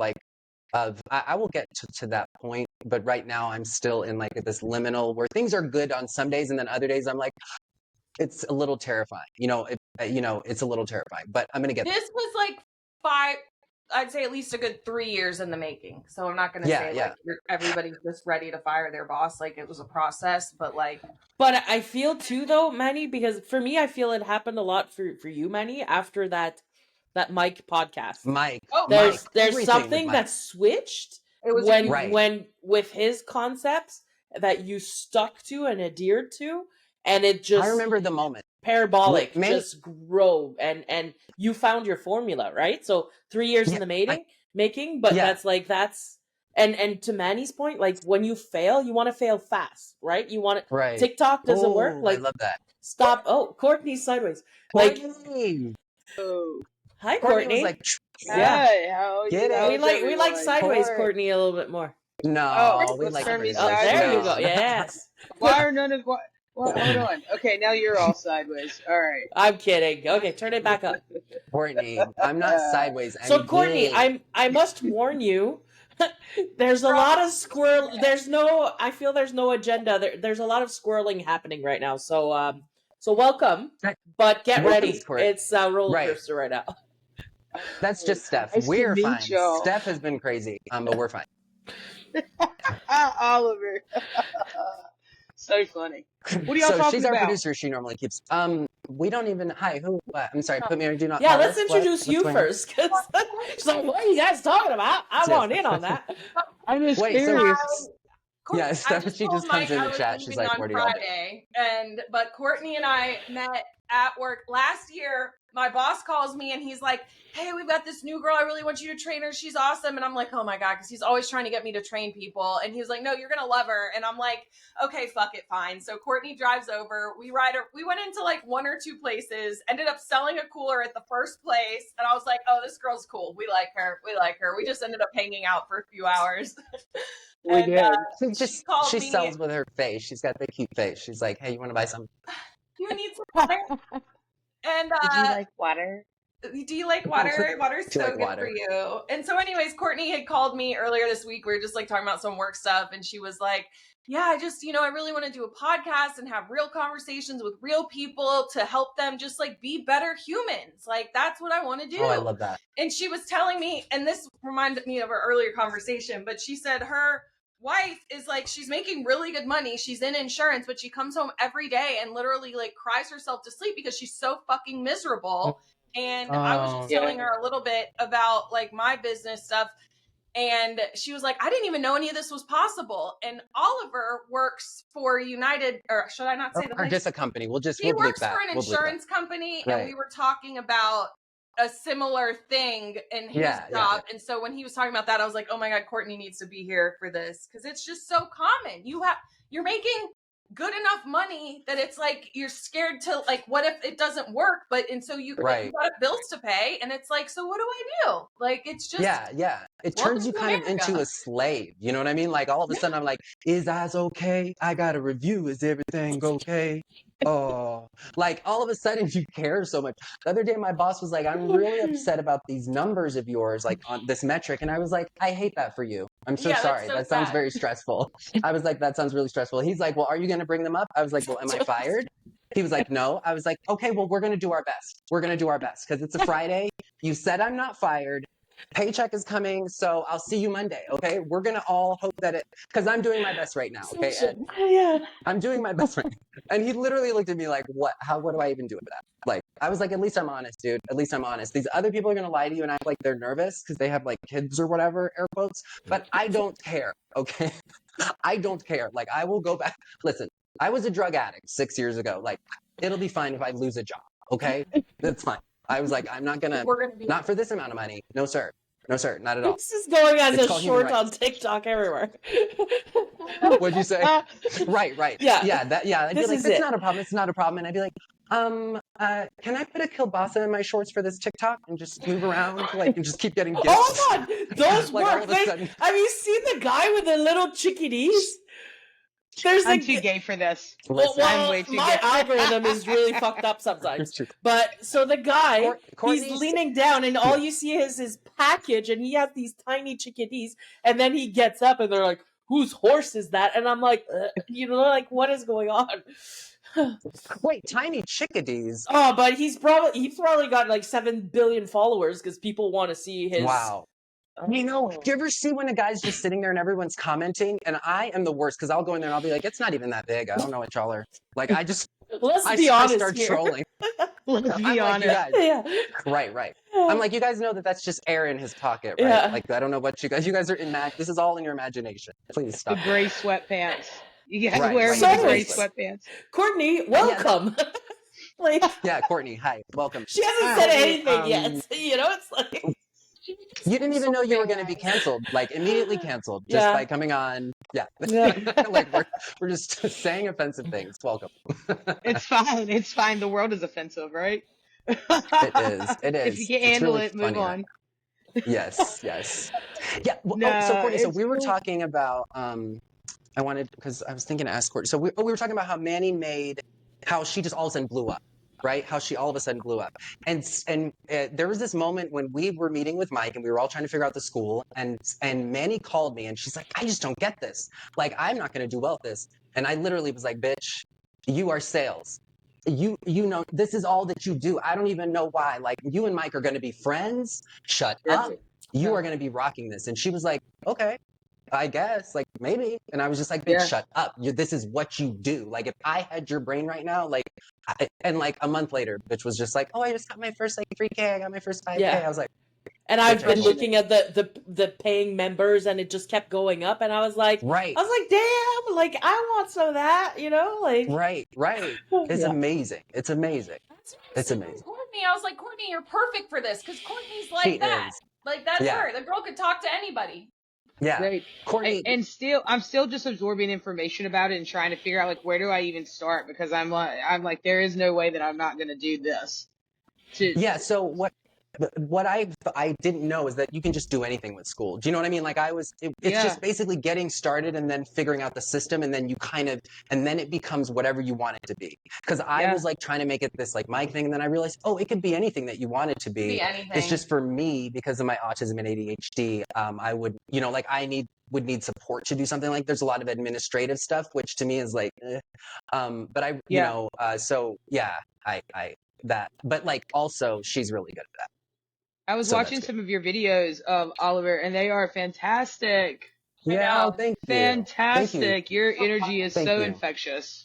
I will get to that point, but right now I'm still in like this liminal where things are good on some days, and then other days I'm like, it's a little terrifying. It's a little terrifying, but I'm gonna get there. This was like I'd say at least a good 3 years in the making. So I'm not gonna say like everybody's just ready to fire their boss. Like it was a process, but like. But I feel too though, Manny, because for me, I feel it happened a lot for you, Manny, after that Mike podcast. There's something that switched when with his concepts that you stuck to and adhered to, and it just, I remember the moment, parabolic, just grow, and you found your formula, right? So 3 years in the making, but that's and to Manny's point, like when you fail, you want to fail fast, right? You want to TikTok doesn't work. Like I love that. Stop. Oh, Courtney's sideways. Courtney. Hi, Courtney. Was like, we like sideways, Courtney, a little bit more. No, we like. Oh, there you go. Yes. Why are none of what? Well, hold on. Okay, now you're all sideways. All right. I'm kidding. Okay, turn it back up. Courtney, I'm not sideways. So Courtney, I must warn you. There's a lot of I feel there's no agenda. There's a lot of squirreling happening right now. So welcome, but get ready. It's a roller coaster right now. That's just Steph. Nice we're fine. Y'all. Steph has been crazy, but we're fine. Oliver. So funny. What are y'all talking about? She's our producer. She normally keeps. We don't even. Hi, who? I'm sorry. Put me on do not. Yeah, let's introduce you first. She's like, what are you guys talking about? I want in on that. I'm just curious. Yeah, Steph. She just comes in the chat. She's like, "Where do you go?" But Courtney and I met at work last year. My boss calls me and he's like, hey, we've got this new girl. I really want you to train her. She's awesome. And I'm like, oh my God, because he's always trying to get me to train people. And he was like, no, you're going to love her. And I'm like, okay, fuck it, fine. So Courtney drives over. We went into like 1 or 2 places, ended up selling a cooler at the first place. And I was like, oh, this girl's cool. We like her. We just ended up hanging out for a few hours. We did. She sells with her face. She's got the cute face. She's like, hey, you want to buy some? You need some water? And do you like water? Do you like water? Water's so good for you. And so anyways, Courtney had called me earlier this week. We were just like talking about some work stuff. And she was like, yeah, I just, I really want to do a podcast and have real conversations with real people to help them just like be better humans. Like, that's what I want to do. Oh, I love that. And she was telling me, and this reminded me of our earlier conversation, but she said her wife is like, she's making really good money. She's in insurance, but she comes home every day and literally like cries herself to sleep because she's so fucking miserable. and I was just telling her a little bit about like my business stuff. And she was like, I didn't even know any of this was possible. And Oliver works for United, or should I not say the or just a company. We'll he bleep works that. for an insurance company, Right. and we were talking about a similar thing in his job. And so when he was talking about that, I was like, oh my God, Courtney needs to be here for this, because it's just so common. You're making good enough money that it's like you're scared to, like, what if it doesn't work? And so you got bills to pay, and it's like, so what do I do? Like, it's just it turns you kind of into a slave. You know what I mean? Like, all of a sudden I'm like, is eyes okay? I got a review. Is everything okay? Oh, like all of a sudden you care so much. The other day my boss was like, I'm really upset about these numbers of yours, like on this metric. And I was like, I hate that for you. I'm so sorry. That sounds very stressful. I was like, that sounds really stressful. He's like, well, are you going to bring them up? I was like, well, am I fired? He was like, no. I was like, okay, well, we're going to do our best. We're going to do our best because it's a Friday. You said I'm not fired. Paycheck is coming, so I'll see you Monday, okay? We're going to all hope that because I'm doing my best right now, okay, Ed? I'm doing my best right now. And he literally looked at me like, what do I even do with that? Like, I was like, at least I'm honest, dude. At least I'm honest. These other people are going to lie to you and act like they're nervous because they have like kids or whatever, air quotes, but I don't care, okay? I don't care. Like, I will go back. Listen, I was a drug addict 6 years ago. Like, it'll be fine if I lose a job, okay? That's fine. I was like, I'm not gonna, not for this amount of money. No, sir. No, sir. Not at all. This is going as a short on TikTok everywhere. What'd you say? Right. Yeah. I'd be like, it's not a problem. It's not a problem. And I'd be like, can I put a kielbasa in my shorts for this TikTok and just move around, like, and just keep getting gifts? Hold on, those like, work. Have you seen the guy with the little chickadees? I'm too gay for this. I'm way too gay. Algorithm is really fucked up sometimes. But so the guy, he's leaning down, and all you see is his package, and he has these tiny chickadees, and then he gets up, and they're like, "Whose horse is that?" And I'm like, like, what is going on? Wait, tiny chickadees? Oh, but he's probably got like 7 billion followers because people want to see his. Wow. You know, do you ever see when a guy's just sitting there and everyone's commenting? And I am the worst because I'll go in there and I'll be like, it's not even that big. I don't know what y'all are. Like, I start trolling. Let's be honest. Right. I'm like, you guys know that's just air in his pocket, right? Yeah. Like, I don't know what you guys are this is all in your imagination. Please stop. The gray sweatpants. You got to wear the gray sweatpants. Courtney, welcome. Yeah, Courtney, hi, welcome. She hasn't said anything yet. It's like... You didn't even know you were going to be canceled, like immediately canceled, just by coming on. Yeah. Like we're just saying offensive things. Welcome. It's fine. The world is offensive, right? It is. If you can handle it, move on. Yes. Yeah. Well, so Courtney, we were talking about, because I was thinking to ask Courtney. So we were talking about how Manny how she just all of a sudden blew up. Right? How she all of a sudden blew up. And there was this moment when we were meeting with Mike and we were all trying to figure out the school, and Manny called me and she's like, I just don't get this. Like, I'm not going to do well at this. And I literally was like, bitch, you are sales. You know, this is all that you do. I don't even know why. Like, you and Mike are going to be friends. Shut up. You are going to be rocking this. And she was like, okay. I guess, like, maybe. And I was just like, bitch, shut up. This is what you do. Like, if I had your brain right now, like, and like a month later, bitch was just like, oh, I just got my first like 3K. I got my first 5K. Yeah. I was like, and I've been looking at the paying members, and it just kept going up. And I was like, right. I was like, damn, like, I want some of that, like. Right. It's amazing. It's amazing. It's amazing. Courtney, I was like, Courtney, you're perfect for this, because Courtney's like that. Like, that's her. The girl could talk to anybody. Yeah, right. Courtney, and I'm still just absorbing information about it and trying to figure out like where do I even start, because I'm like there is no way that I'm not going to do this. So what I didn't know is that you can just do anything with school. Do you know what I mean? Like it's just basically getting started and then figuring out the system, and then and then it becomes whatever you want it to be. Because I was like trying to make it this like Mike thing, and then I realized, it could be anything that you want it to be. It's just for me, because of my autism and ADHD, I would, I would need support to do something. Like there's a lot of administrative stuff, which to me is like, but but like also she's really good at that. I was watching some of your videos of Oliver, and they are fantastic. Yeah, thank you. Fantastic. Thank you. Your energy is so infectious.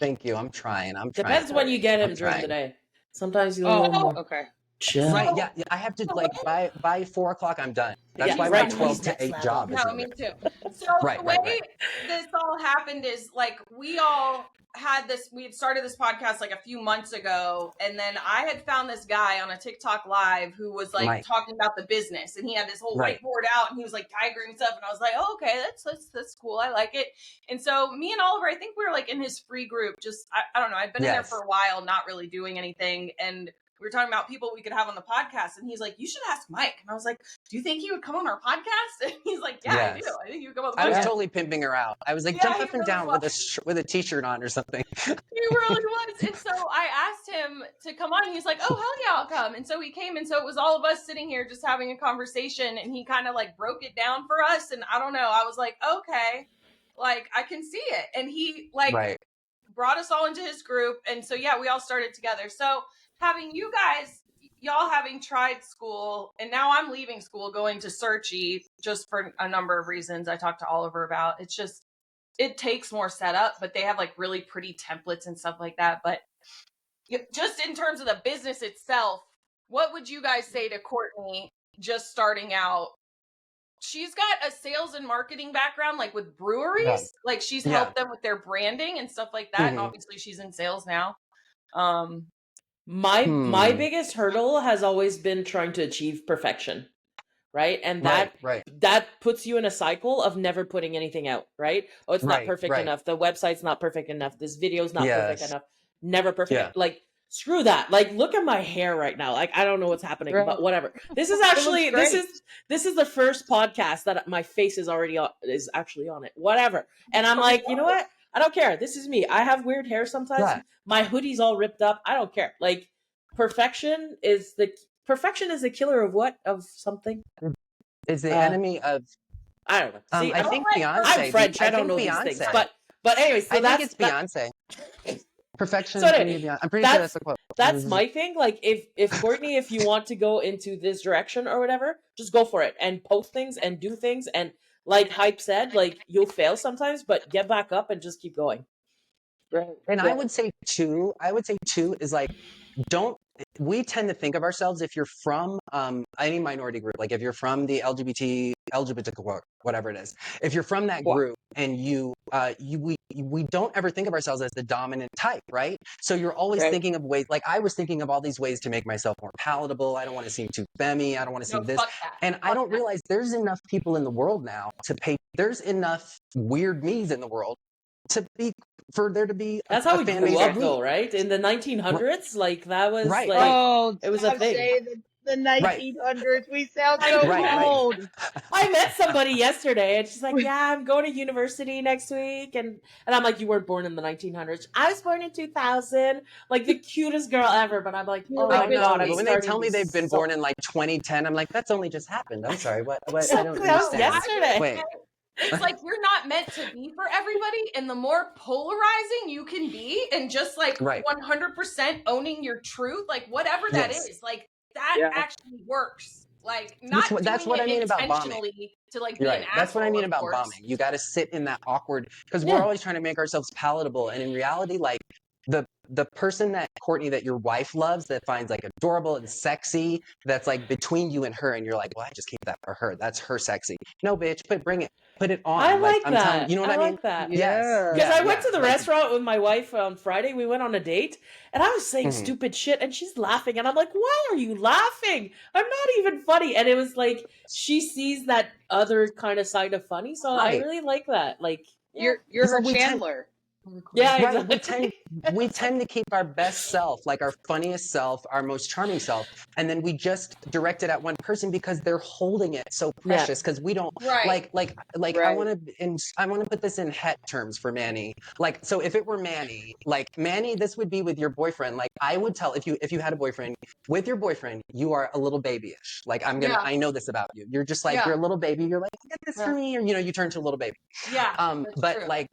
Thank you. I'm trying. Depends when you get him during the day. Sometimes you. Okay. Chill. Right. Yeah. I have to like by 4 o'clock I'm done. That's why my 12 to 8 job is. No, me too. So Right, the way right. this all happened is like we had started this podcast like a few months ago, and then I had found this guy on a TikTok live who was like Right. talking about the business, and he had this whole Right. whiteboard out and he was like diagramming stuff, and I was like, oh, okay, that's cool. I like it. And so me and Oliver, I think we were like in his free group, just I don't know, I'd been in there for a while, not really doing anything, and we were talking about people we could have on the podcast, and he's like, you should ask Mike. And I was like, do you think he would come on our podcast? And he's like, yeah, I do. I think he would come on the podcast. I was totally pimping her out. I was like, jump up and really down was. with a t-shirt on or something. He really was. And so I asked him to come on. He's like, oh, hell yeah, I'll come. And so he came. And so it was all of us sitting here just having a conversation. And he kind of like broke it down for us. And I don't know. I was like, okay, like I can see it. And he like brought us all into his group. And so, yeah, we all started together. So having you guys, y'all having tried school, and now I'm leaving school, going to Searchy just for a number of reasons I talked to Oliver about. It's just, it takes more setup, but they have like really pretty templates and stuff like that. But just in terms of the business itself, what would you guys say to Courtney just starting out? She's got a sales and marketing background, like with breweries, like she's helped them with their branding and stuff like that. And obviously she's in sales now. My biggest hurdle has always been trying to achieve perfection, right? And that puts you in a cycle of never putting anything out, right? Oh, it's not perfect enough. The website's not perfect enough. This video's not perfect enough. Never perfect. Like, screw that. Like, look at my hair right now. Like, I don't know what's happening, but whatever. This is actually this is the first podcast that my face is actually on it. Whatever. And I'm like, you know what? I don't care. This is me. I have weird hair sometimes. Yeah. My hoodie's all ripped up. I don't care. Like, perfection is the killer of what? Of something? Is the enemy of. I don't know. See, I think Beyonce. I'm French. I don't know Beyonce. these things. But anyway, so I think it's Beyonce. Perfection. So anyway, I'm pretty sure that's the quote. That's my thing. Like, if Courtney, if you want to go into this direction or whatever, just go for it and post things and do things. And like Hype said, like, you'll fail sometimes, but get back up and just keep going. Right. And I would say two is like, we tend to think of ourselves, if you're from any minority group, like if you're from the LGBT whatever it is, if you're from that group and we don't ever think of ourselves as the dominant type, right? So you're always thinking of ways, like I was thinking of all these ways to make myself more palatable. I don't want to seem too femmy. I don't want to seem this. And I don't realize there's enough people in the world now there's enough weird me's in the world for there to be that's how we grew up though, right? In the 1900s, like that was like it was a thing. The 1900s, we sound so old. I met somebody yesterday, and she's like, "Yeah, I'm going to university next week," and I'm like, "You weren't born in the 1900s." I was born in 2000, like the cutest girl ever. But I'm like, "Oh my god!" But when they tell me they've been born in like 2010, I'm like, "That's only just happened." I'm sorry, what? I don't understand. That was yesterday. Wait. It's like you're not meant to be for everybody, and the more polarizing you can be and just like 100% owning your truth, like whatever that is, like that actually works. Like that's what I mean about bombing. To like be an asshole, that's what I mean about bombing. You got to sit in that awkward, because we're always trying to make ourselves palatable, and in reality, like the person that Courtney, that your wife loves, that finds like adorable and sexy, that's like between you and her, and you're like, well, I just keep that for her. That's her sexy. No, bitch, bring it. Put it on. I like I'm that. You know what I mean? Like that. Yes. Because I went to the restaurant with my wife on Friday. We went on a date, and I was saying stupid shit, and she's laughing, and I'm like, "Why are you laughing? I'm not even funny." And it was like she sees that other kind of side of funny, so I really like that. Like you're her Chandler. Yeah, exactly. We tend to keep our best self, like our funniest self, our most charming self, and then we just direct it at one person because they're holding it so precious. Because we don't like. I want to put this in het terms for Manny. Like, so if it were Manny, like Manny, this would be with your boyfriend. Like, I would tell if you had a boyfriend, with your boyfriend, you are a little babyish. Like, I know this about you. You're just like you're a little baby. You're like, get this for me, or you turn to a little baby. Yeah. But true. like.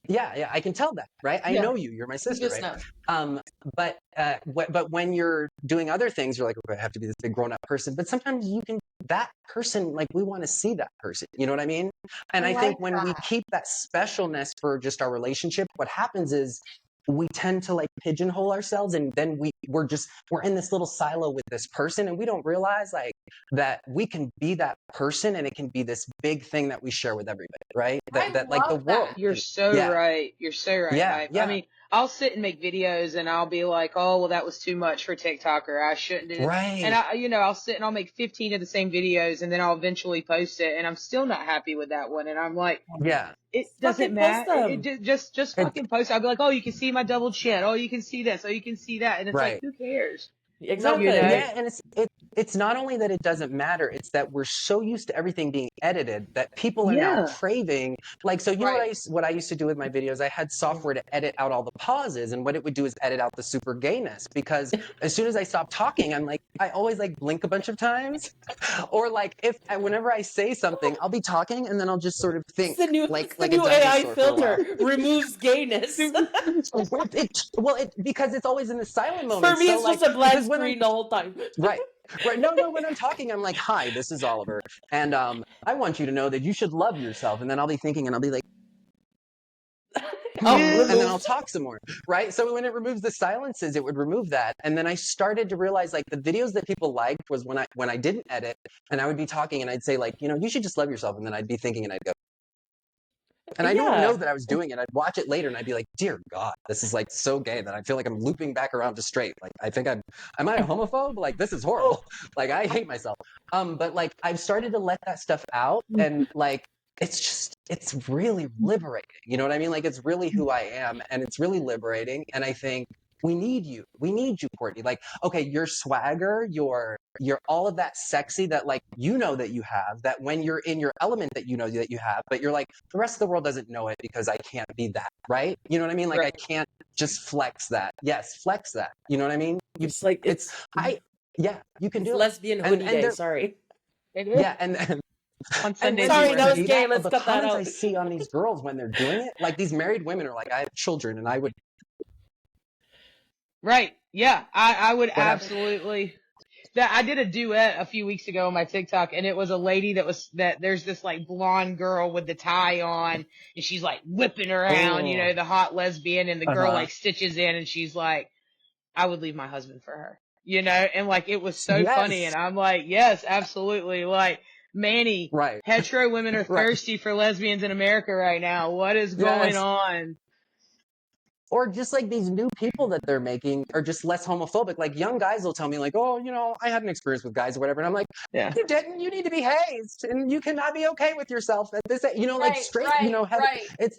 Yeah, I can tell that, right? I know you. You're my sister, right? But when you're doing other things, you're like, okay, I have to be this big grown-up person. But sometimes that person, like, we want to see that person. You know what I mean? And I think when we keep that specialness for just our relationship, what happens is we tend to like pigeonhole ourselves, and then we're in this little silo with this person, and we don't realize like that we can be that person, and it can be this big thing that we share with everybody, right? That like the love that. world. You're so Yeah. right. You're so right, Yeah, Hype. yeah. I mean, I'll sit and make videos and I'll be like, oh, well, that was too much for TikTok, or I shouldn't do it. Right. And I'll sit and I'll make 15 of the same videos and then I'll eventually post it and I'm still not happy with that one. And I'm like, Yeah. it Fucking doesn't post matter. them. Just fucking post. I'll be like, oh, you can see my double chin. Oh, you can see this. Oh, you can see that. And it's Right. like, who cares? Exactly. You know? Yeah, and it's not only that it doesn't matter, it's that we're so used to everything being edited that people are now craving. Like, so you know what I used to do with my videos? I had software to edit out all the pauses, and what it would do is edit out the super gayness, because as soon as I stop talking, I'm like, I always like blink a bunch of times, or like whenever I say something, I'll be talking and then I'll just sort of think It's the like new a dinosaur AI for a filter while. removes gayness. Because it's always in the silent For moment. me, so it's like, just a blank because when screen the whole time. Right. No, when I'm talking, I'm like, hi, this is Oliver. And I want you to know that you should love yourself. And then I'll be thinking and I'll be like, Oh, and then remove. I'll talk some more. Right. So when it removes the silences, it would remove that. And then I started to realize like the videos that people liked was when I didn't edit, and I would be talking and I'd say like, you should just love yourself. And then I'd be thinking and I'd go, and I don't know that I was doing it. I'd watch it later and I'd be like, dear God, this is like so gay that I feel like I'm looping back around to straight. Like, I think am I a homophobe? Like, this is horrible. Like, I hate myself. But like, I've started to let that stuff out, and like, it's really liberating. You know what I mean? Like, it's really who I am, and it's really liberating. And I think we need you, Courtney. Like, okay, your swagger, your all of that sexy that like that you have, that when you're in your element that that you have, but you're like, the rest of the world doesn't know it because I can't be that, right? You know what I mean? Like, I can't just flex that. Yes, flex that. You know what I mean? You can do it. Lesbian hoodie day. Sorry. Yeah, and on Sunday. Sorry, that was gay. Let's the cut that comments out. I see on these girls when they're doing it, like these married women are like, I have children, and I would. Right. Yeah. I would absolutely. I did a duet a few weeks ago on my TikTok, and it was a lady that there's this like blonde girl with the tie on, and she's like whipping around, the hot lesbian, and the girl like stitches in, and she's like, I would leave my husband for her, and like, it was so funny. And I'm like, yes, absolutely. Like, Manny, hetero women are thirsty for lesbians in America right now. What is going on? Or just like these new people that they're making are just less homophobic. Like, young guys will tell me like, oh, I had an experience with guys or whatever. And I'm like, you didn't, you need to be hazed, and you cannot be okay with yourself at this, like straight,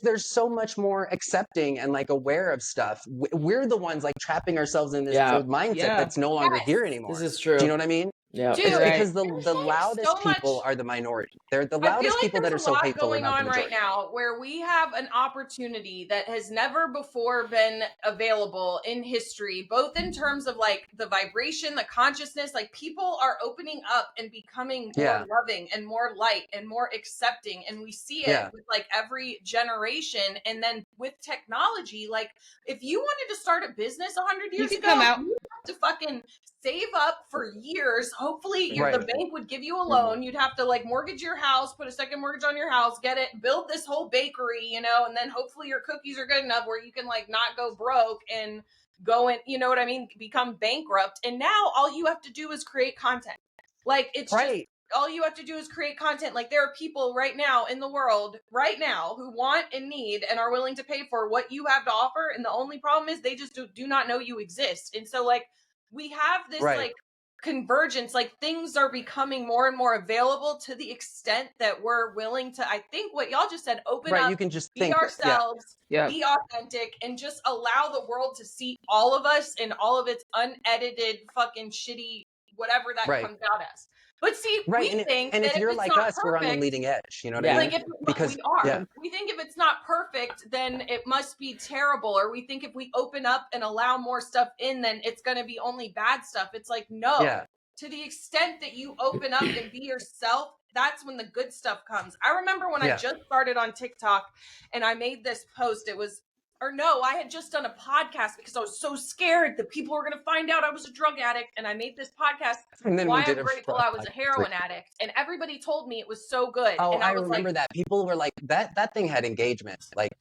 there's so much more accepting and like aware of stuff. We're the ones like trapping ourselves in this old mindset that's no longer here anymore. This is true. Do you know what I mean? Yeah, it's because the loudest people are the minority. They're the loudest people that are so hateful. Going on right now, where we have an opportunity that has never before been available in history, both in terms of like the vibration, the consciousness. Like, people are opening up and becoming more loving and more light and more accepting, and we see it with like every generation. And then with technology, like, if you wanted to start a business 100 years ago, you have to fucking save up for years. Hopefully the bank would give you a loan. You'd have to like mortgage your house, put a second mortgage on your house, get it, build this whole bakery, and then hopefully your cookies are good enough where you can like not go broke and go and, you know what I mean, become bankrupt. And now all you have to do is create content. Like, it's just all you have to do is create content. Like, there are people right now in the world right now who want and need and are willing to pay for what you have to offer. And the only problem is they just do not know you exist. And so like, we have this like convergence, like things are becoming more and more available to the extent that we're willing to, I think what y'all just said, open up, you can just be ourselves, be authentic, and just allow the world to see all of us in all of its unedited fucking shitty whatever that comes out as. But see, we think that if you're like us, we're on the leading edge. You know what I mean? Because we are. We think if it's not perfect, then it must be terrible. Or we think if we open up and allow more stuff in, then it's going to be only bad stuff. It's like, no. To the extent that you open up and be yourself, that's when the good stuff comes. I remember when I just started on TikTok and I made this post. It was I had just done a podcast because I was so scared that people were going to find out I was a drug addict. And I made this podcast, And then Why we did I'm a Grateful I Was a Heroin Addict. And everybody told me it was so good. Oh, and I was remember that. People were like, that thing had engagement. Like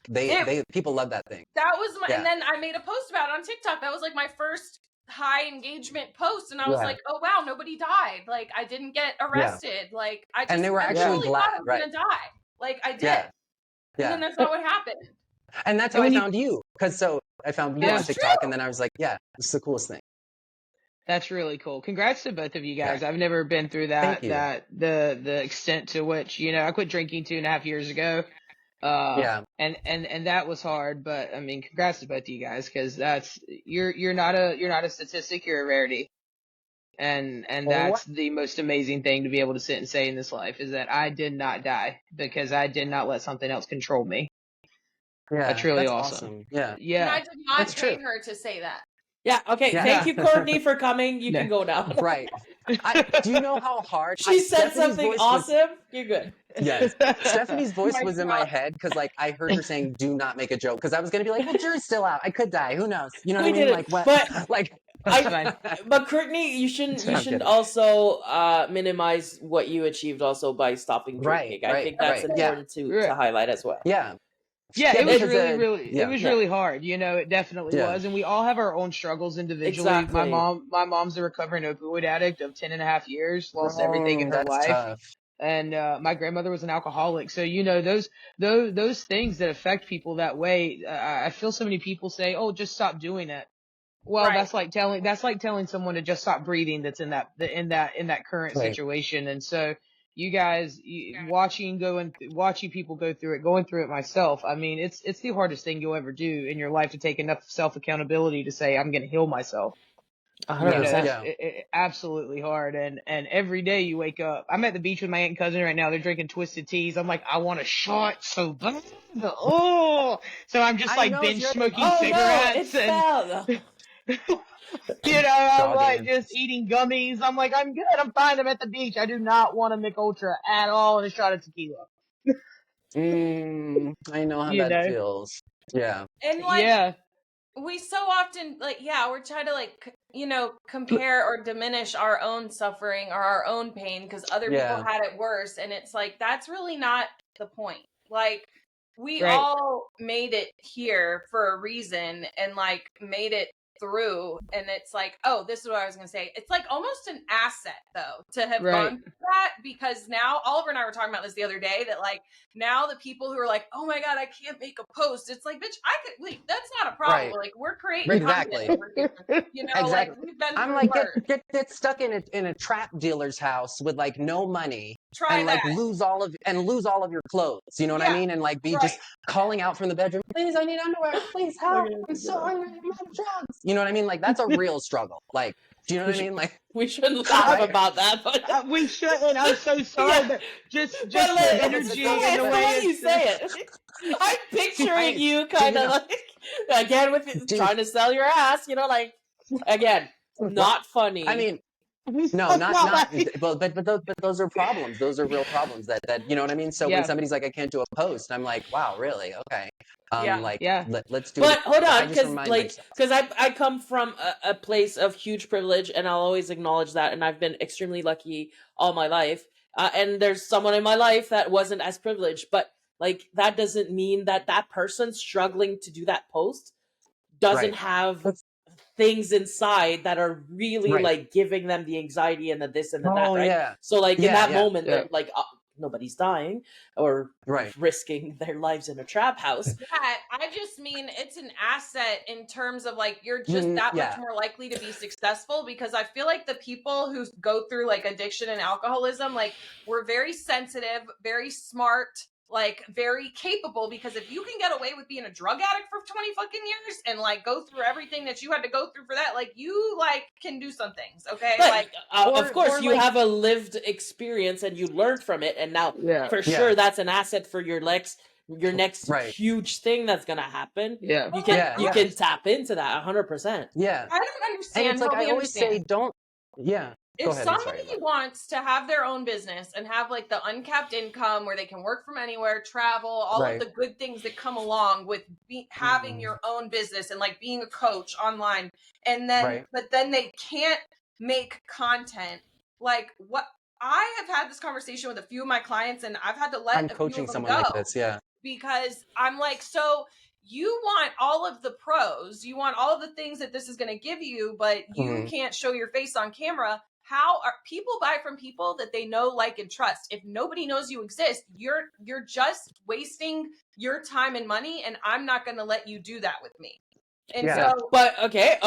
people love that thing. That was my, Yeah. and then I made a post about it on TikTok. That was like my first high engagement post. And I was like, oh wow, nobody died. Like I didn't get arrested. Like I just, And they were actually really glad, thought I was right? going to die. Like I did. Yeah. And then that's not what happened. And that's how I found you. Because I found you on That's TikTok, true. and then I was like, yeah, this is the coolest thing. That's really cool. Congrats to both of you guys. I've never been through Thank you. the extent to which, I quit drinking 2.5 years ago. And that was hard, but I mean, congrats to both of you guys, because you're not a statistic, you're a rarity. And that's the most amazing thing to be able to sit and say in this life, is that I did not die because I did not let something else control me. Yeah. That's really awesome. Yeah. And I did not train her to say that. Yeah, okay. Yeah. Thank you, Courtney, for coming. You can go now. Right. Do you know how hard She said Stephanie's something voice awesome. You're good. Yes. Stephanie's voice was in my head because, like, I heard her saying, do not make a joke. Because I was going to be like, well, jury's still out. I could die. Who knows? You know what I mean? Like, what? But, like, but Courtney, you shouldn't also minimize what you achieved also by stopping drinking. I think that's important to highlight as well. Yeah. Yeah, it was really hard. It definitely was. And we all have our own struggles individually. Exactly. My mom's a recovering opioid addict of 10.5 years, lost everything in her life. Tough. And my grandmother was an alcoholic. So, those things that affect people that way, I feel so many people say, oh, just stop doing it. Well, that's like telling someone to just stop breathing that's in that current situation. And so, you guys watching people go through it, going through it myself. I mean, it's the hardest thing you'll ever do in your life, to take enough self accountability to say, I'm going to heal myself. 100%. It's absolutely hard. And every day you wake up, I'm at the beach with my aunt and cousin right now. They're drinking twisted teas. I'm like, I want a shot so bad. Oh, so I'm just binge smoking cigarettes. I'm like just eating gummies. I'm like, I'm good. I'm fine. I'm at the beach. I do not want a Mick Ultra at all and a shot of tequila. I know how that feels. Yeah. And we so often we're trying to compare or diminish our own suffering or our own pain because other people had it worse, and it's like that's really not the point. Like we all made it here for a reason and made it through, and it's like, oh, this is what I was gonna say. It's like almost an asset though to have gone through that, because now Oliver and I were talking about this the other day, that now the people who are like, oh my god, I can't make a post, it's like, bitch, I could that's not a problem. Like we're creating content over here. Exactly. We've been I'm like, get stuck in a trap dealer's house with no money. Try that. lose all of your clothes. You know what I mean? And be just calling out from the bedroom, please, I need underwear, please help. I'm so hungry, I'm on drugs. You know what I mean? That's a real struggle. Do you know what I mean? We shouldn't laugh about that, but we shouldn't. I'm so sorry, but just the energy and the way you say it. I'm picturing you kind of again with trying to sell your ass. Again, not funny. I mean, no, not. But those are problems. Those are real problems. That you know what I mean. So when somebody's like, I can't do a post, I'm like, wow, really? Okay. Let's do it. But hold on, because I come from a place of huge privilege, and I'll always acknowledge that, and I've been extremely lucky all my life. And there's someone in my life that wasn't as privileged, but that doesn't mean that person struggling to do that post doesn't have things inside that are really giving them the anxiety and the this and the that, right? Yeah. So in that moment, they're nobody's dying or risking their lives in a trap house. Yeah, I just mean it's an asset in terms of you're just that much more likely to be successful, because I feel like the people who go through addiction and alcoholism, we're very sensitive, very smart, very capable, because if you can get away with being a drug addict for 20 fucking years and go through everything that you had to go through for that, you can do some things, okay? Of course, you have a lived experience and you learned from it, and now for sure that's an asset for your next huge thing that's gonna happen. You can tap into that 100%. Yeah, I don't understand. And it's I always say, don't Yeah. Go If ahead. I'm somebody sorry. wants to have their own business and have like the uncapped income where they can work from anywhere, travel, all of Right. the good things that come along with having your own business and like being a coach online, and then Right. but then they can't make content, like what I have had this conversation with a few of my clients, and I've had to let I'm a few coaching of them someone go like this. Yeah. because I'm like, so you want all of the pros, you want all of the things that this is going to give you, but you can't show your face on camera. How are people buy from people that they know, like, and trust? If nobody knows you exist, you're just wasting your time and money, and I'm not going to let you do that with me. And Yeah. so, But okay,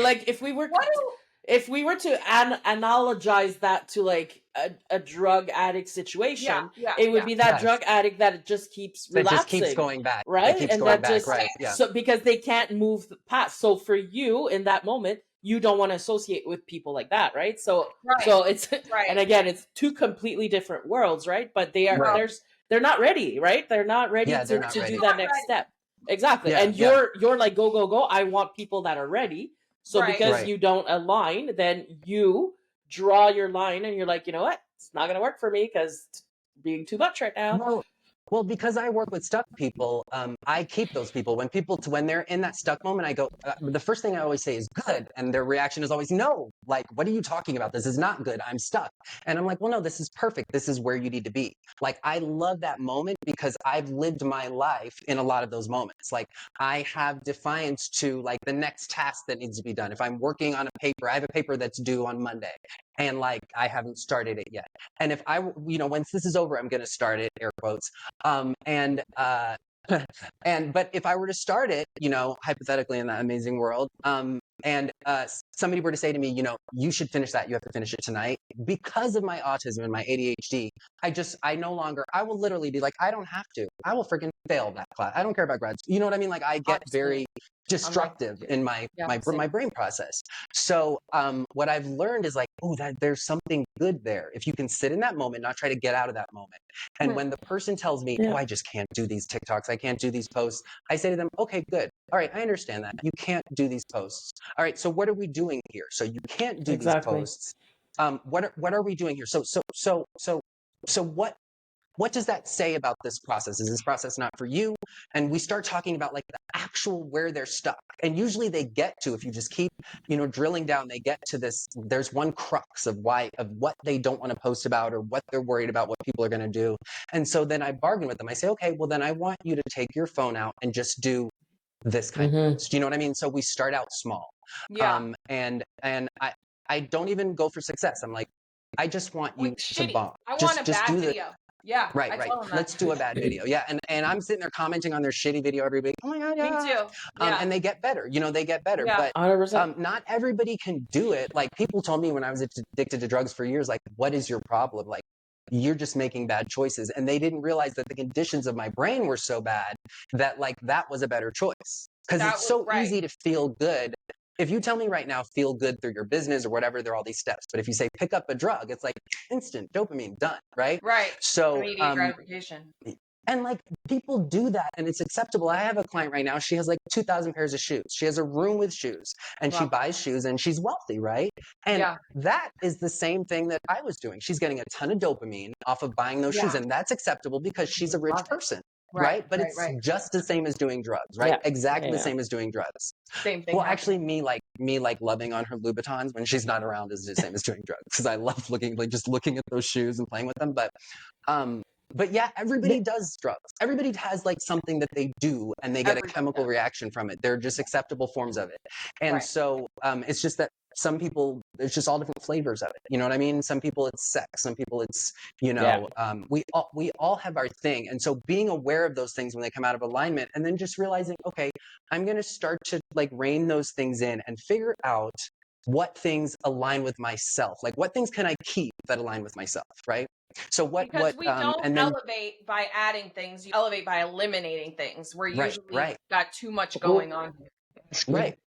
like if we were what to analogize that to like a drug addict situation, it would be that Yes. drug addict that it just keeps That just keeps relapsing, going back. It right? keeps And going that back. just Right. Yeah. so because they can't move past. So for you in that moment, you don't want to associate with people like that, right? So it's and again, it's two completely different worlds, right? But they are Right. they're not ready, right? They're not ready Yeah, they're to not do ready. that next step. Exactly. Yeah. And Yeah. you're like go go go. I want people that are ready. So because Right. you don't align, then you draw your line and you're like, you know what? It's not going to work for me because it's being too much right now. Well, because I work with stuck people, I keep those people. When they're in that stuck moment, I go, the first thing I always say is good. And their reaction is always, no, like, what are you talking about? This is not good. I'm stuck. And I'm like, well, no, this is perfect. This is where you need to be. Like, I love that moment because I've lived my life in a lot of those moments. Like, I have defiance to like the next task that needs to be done. If I'm working on a paper, I have a paper that's due on Monday and like, I haven't started it yet. And if once this is over, I'm going to start it, air quotes. But if I were to start it, hypothetically in that amazing world, and somebody were to say to me, you should finish that. You have to finish it tonight. Because of my autism and my ADHD, I will literally be like, I don't have to. I will freaking fail that class. I don't care about grad school. You know what I mean? Like I get very destructive in my brain process. So what I've learned is like, there's something good there. If you can sit in that moment, not try to get out of that moment. And when the person tells me, I just can't do these TikToks, I can't do these posts, I say to them, okay, good. All right, I understand that. You can't do these posts. All right, so what are we doing here? So you can't do these posts. What are we doing here? So what does that say about this process? Is this process not for you? And we start talking about like the actual where they're stuck. And usually they get to, if you just keep, drilling down, they get to this, there's one crux of what they don't want to post about or what they're worried about, what people are going to do. And so then I bargain with them. I say, okay, well then I want you to take your phone out and just do this kind of post. You know what I mean? So we start out small. And I don't even go for success. I'm like, I just want you to bomb. I want a bad video. Yeah. Right. Let's do a bad video. Yeah. And I'm sitting there commenting on their shitty video every week. Oh my God. Yeah. Me too. Yeah. And they get better. They get better. Yeah. But not everybody can do it. Like people told me when I was addicted to drugs for years, like, what is your problem? Like, you're just making bad choices. And they didn't realize that the conditions of my brain were so bad that like that was a better choice. Because it's so easy to feel good. If you tell me right now, feel good through your business or whatever, there are all these steps. But if you say pick up a drug, it's like instant dopamine, done, right? Right. So immediate gratification. And like people do that and it's acceptable. I have a client right now. She has like 2,000 pairs of shoes. She has a room with shoes and she buys shoes and she's wealthy, right? And that is the same thing that I was doing. She's getting a ton of dopamine off of buying those shoes and that's acceptable because she's a rich person. Right. But it's just the same as doing drugs, right? Yeah. Exactly the same as doing drugs. Same thing. Well, actually me loving on her Louboutins when she's not around is the same as doing drugs because I love just looking at those shoes and playing with them. But yeah, everybody does drugs. Everybody has like something that they do and they get a chemical reaction from it. They're just acceptable forms of it. And so it's just that some people, there's just all different flavors of it. You know what I mean? Some people it's sex. Some people it's, we all have our thing. And so being aware of those things when they come out of alignment and then just realizing, okay, I'm going to start to like rein those things in and figure out what things align with myself. Like what things can I keep that align with myself, right? So because we don't elevate by adding things, you elevate by eliminating things. We're usually got too much going on. Right.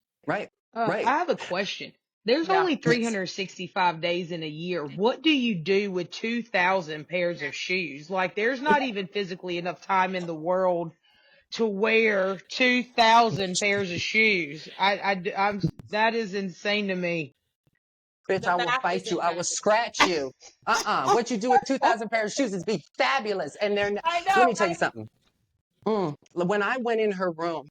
I have a question. There's only 365 days in a year. What do you do with 2,000 pairs of shoes? Like there's not even physically enough time in the world to wear 2,000 pairs of shoes. That is insane to me. bitch, I will math fight isn't you. I will math. scratch you. What you do with 2,000 pairs of shoes is be fabulous. And I know, let me tell you right? something. When I went in her room,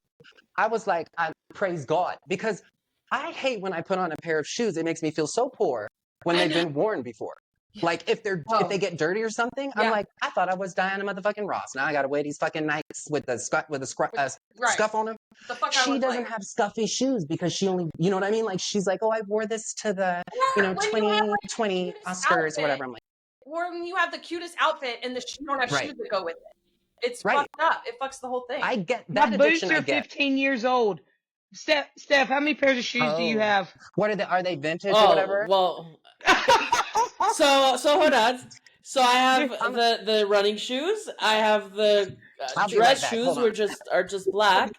I was like, I praise God, because I hate when I put on a pair of shoes. It makes me feel so poor when they've been worn before. Like if they get dirty or something, I'm like, I thought I was Diana motherfucking Ross. Now I gotta wear these fucking Nikes with the scuff on them. The fuck I She look doesn't like. have scuffy shoes because she only, you know what I mean? Like she's like, oh, I wore this to the, When you have, like, 2020 cutest Oscars or whatever. outfit, I'm like, or when you have the cutest outfit and you don't have right, shoes that go with it. It's right. fucked up. It fucks the whole thing. I get My that boots addiction. I are get. 15 years old. Steph, how many pairs of shoes do you Oh, have? what are they? Are they vintage or Oh whatever? well. So hold on. So I have I'm, the running shoes. I have the I'll be right dress back. shoes, Hold on. are just black,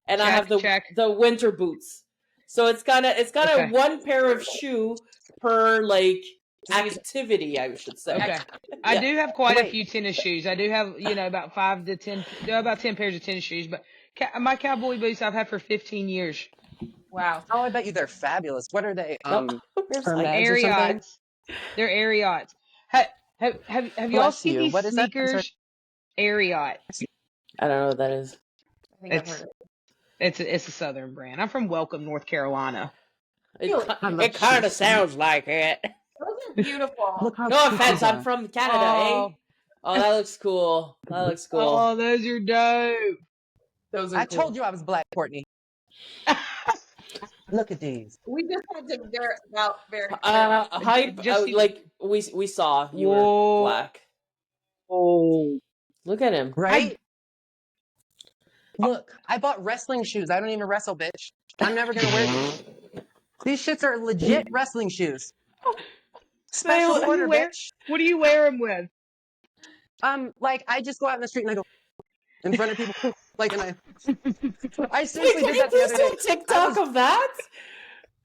and I have check. the winter boots. So it's kind of Okay. one pair of shoe per like activity, I should say. Okay. I Yeah. do have quite a Wait. few tennis shoes. I do have, about 5 to 10, about 10 pairs of tennis shoes. But my cowboy boots I've had for 15 years. Wow. Oh, I bet you they're fabulous. What are they? Where's Ike? Hermes or something? Ariots. They're Ariots. Have y'all Bless seen you. these What is that? I'm sorry. sneakers? Ariot. I don't know what that is. I think I've heard it. It's a southern brand. I'm from Welcome, North Carolina. It I love kind of shoes. sounds like it. Those are beautiful. Look how No cute offense, these I'm are. from Canada, eh? Oh, that looks cool. That looks cool. Oh, those are dope. Those are I cool. told you I was black, Courtney. Look at these. We just had to Hype. Just Like we saw you were Whoa. black. Oh, Look at him. Right? Look, I bought wrestling shoes. I don't even wrestle, bitch. I'm never gonna wear these. These shits are legit wrestling shoes. Special what do you order, wear? bitch. What do you wear them with? Like I just go out in the street and I go in front of people, like, and I Wait, seriously can did you that the please other do day. a TikTok of that?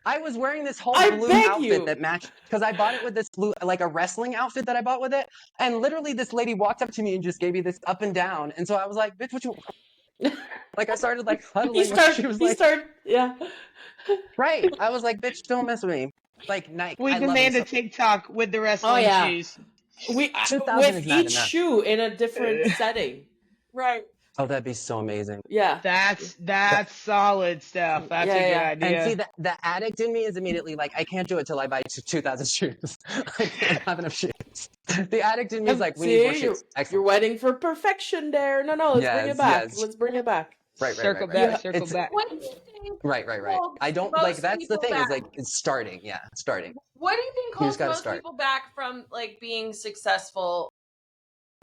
I was wearing this whole I blue beg outfit you. that matched because I bought it with this blue, like a wrestling outfit that I bought with it. And literally, this lady walked up to me and just gave me this up and down. And so I was like, "Bitch, what you?" Like I started like huddling. She was like, Yeah. "Right." I was like, "Bitch, don't mess with me." Like Nike, We I love them demand so. a TikTok with the wrestling yeah. shoes. We 2,000 with is not each enough. shoe in a different setting. Right. Oh, that'd be so amazing. Yeah. That's solid stuff. That's a good idea. And see, the addict in me is immediately like, I can't do it till I buy 2,000 shoes. I can't have enough shoes. The addict in me is like, we need more shoes. You're waiting for perfection there. No, let's bring it back. Yes. Let's bring it back. Right. Circle It's- back. What do you think? Right. holds I don't like. most That's the people thing. Is back? like it's starting. Yeah, starting. What do you think You holds just gotta most start. people back from like being successful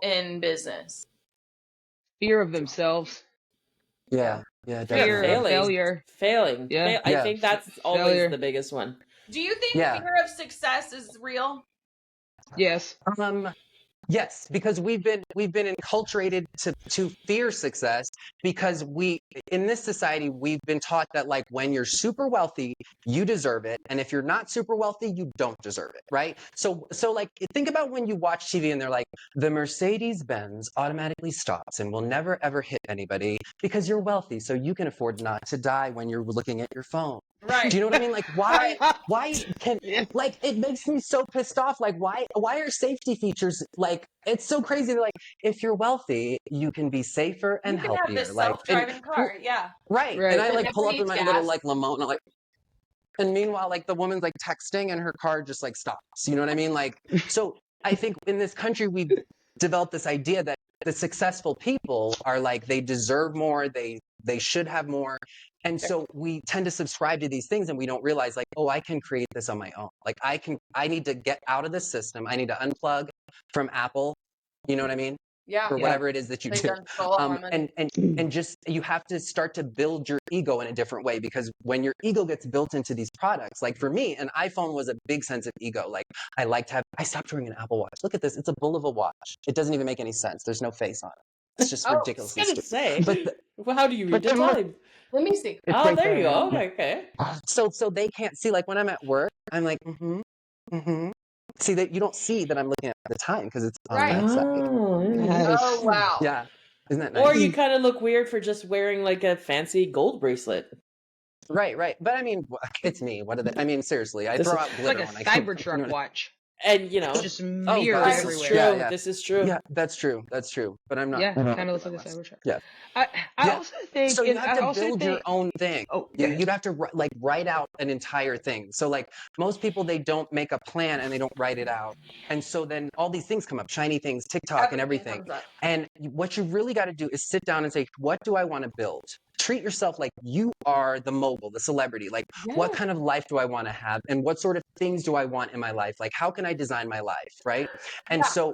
in business? Fear of themselves. Yeah. Fear Definitely. of failure. Failing. Yeah. I think that's always Failure. the biggest one. Do you think Yeah. fear of success is real? Yes. Yes, because we've been enculturated to fear success because in this society we've been taught that like when you're super wealthy you deserve it, and if you're not super wealthy you don't deserve it, right? So like think about when you watch TV and they're like the Mercedes-Benz automatically stops and will never ever hit anybody because you're wealthy, so you can afford not to die when you're looking at your phone. Right. Do you know what I mean? Like why can like it makes me so pissed off. Like why are safety features like it's so crazy? Like if you're wealthy, you can be safer and You can have healthier. this Like self-driving car. Yeah. right. Right. And I That like never pull up in needs my gas. little like limo and I'm like, and meanwhile like the woman's like texting and her car just like stops. You know what I mean? Like so I think in this country we've developed this idea that the successful people are like they deserve more, they should have more. And so we tend to subscribe to these things and we don't realize like, oh, I can create this on my own. Like I need to get out of this system. I need to unplug from Apple. You know what I mean? Yeah. Or whatever it is that you They do. done stole all my money. And just you have to start to build your ego in a different way, because when your ego gets built into these products, like for me, an iPhone was a big sense of ego. Like I stopped wearing an Apple Watch. Look at this. It's a bull of a watch. It doesn't even make any sense. There's no face on it. It's just ridiculously I was stupid. gonna say. Well, how do you read the time? Let me see. It's Oh, right there you go. Yeah. Okay. So they can't see, like when I'm at work, I'm like, See that you don't see that I'm looking at the time because it's on Right. that side. Oh wow. Yeah. Isn't that nice? Or you kind of look weird for just wearing like a fancy gold bracelet. Right. But I mean, it's me. What are they? I mean, seriously, I throw out It's like glitter a when I come. Cybertruck watch. And Just Oh mirror God, this is everywhere. true. yeah. This is true. Yeah, that's true. That's true. But I'm not. Yeah, I'm not kind of gonna looks like a do Cybertruck. Yeah. I Yeah. also think, So you and have I to also build your think, own thing. oh, go ahead. You'd have to like write out an entire thing. So like most people, they don't make a plan and they don't write it out. And so then all these things come up, shiny things, TikTok and Everything everything. comes up. And what you really got to do is sit down and say, what do I want to build? Treat yourself like you are the mogul, the celebrity. Like, what kind of life do I want to have? And what sort of things do I want in my life? Like, how can I design my life? Right. And Yeah. so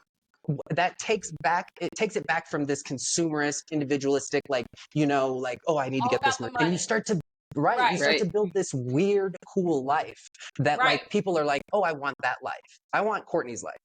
that takes it back from this consumerist, individualistic, like, like, oh, I need to All get this. about the And you money. start to, you Right. start to Right. build this weird, cool life that Right. like people are like, oh, I want that life. I want Courtney's life,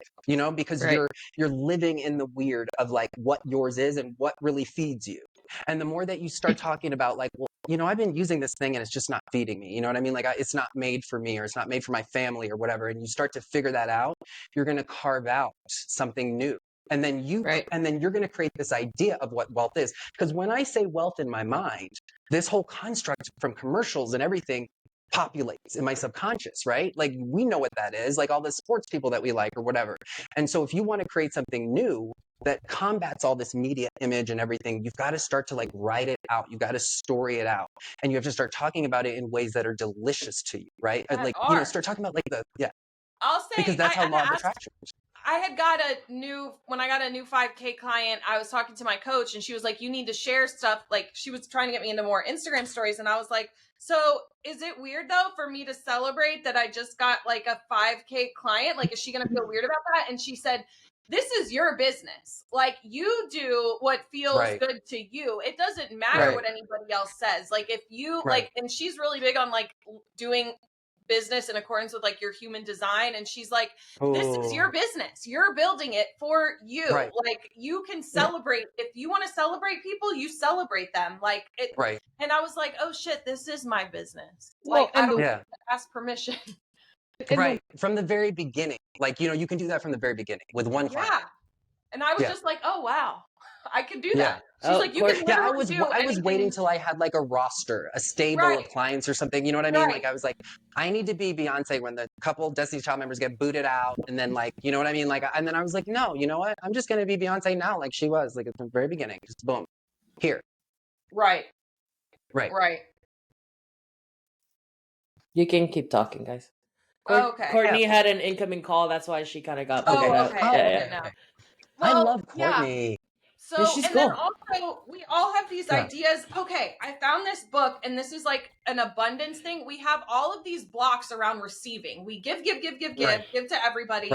because Right. you're living in the weird of like what yours is and what really feeds you. And the more that you start talking about like, well, I've been using this thing and it's just not feeding me. You know what I mean? Like it's not made for me or it's not made for my family or whatever. And you start to figure that out, you're going to carve out something new. And then Right. you're going to create this idea of what wealth is. Because when I say wealth in my mind, this whole construct from commercials and everything populates in my subconscious, right? Like we know what that is, like all the sports people that we like or whatever. And so if you want to create something new that combats all this media image and everything, you've got to start to like write it out. You've got to story it out. And you have to start talking about it in ways that are delicious to you, right? That Like, are. start talking about like I'll say because that's how law of attraction works. I had got when I got a new 5K client, I was talking to my coach and she was like, you need to share stuff. Like she was trying to get me into more Instagram stories. And I was like, so is it weird though for me to celebrate that I just got like a 5K client? Like, is she going to feel weird about that? And she said, this is your business. Like you do what feels good to you. It doesn't matter what anybody else says. Like if you like, and she's really big on like doing business in accordance with like your human design, and she's like, this is your business, you're building it for you, like you can celebrate if you want to celebrate people, you celebrate them, like it. And I was like, oh shit, this is my business. Like I don't have to ask permission. From the very beginning, like you can do that from the very beginning with one client. And I was just like, oh wow, I could do that. She's like, you can literally do I was waiting till I had like a roster, a stable of clients or something. You know what I mean? Like I was like, I need to be Beyonce when the couple Destiny's Child members get booted out, and then like, you know what I mean? Like, and then I was like, no, you know what? I'm just gonna be Beyonce now, like she was, like at the very beginning, just boom, here. Right. You can keep talking, guys. Courtney had an incoming call. That's why she kind of got. Okay. I love Courtney. So, and then also, we all have these ideas. Okay, I found this book, and this is like an abundance thing. We have all of these blocks around receiving. We give to everybody.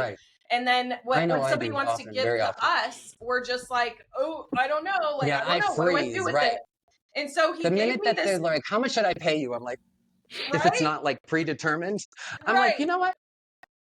And then when somebody wants to give to us, we're just like, oh, I don't know. Like, I don't know. What do I do with it? And so he the gave minute me that this. They're like, how much should I pay you? I'm like, if it's not like predetermined, I'm like, you know what?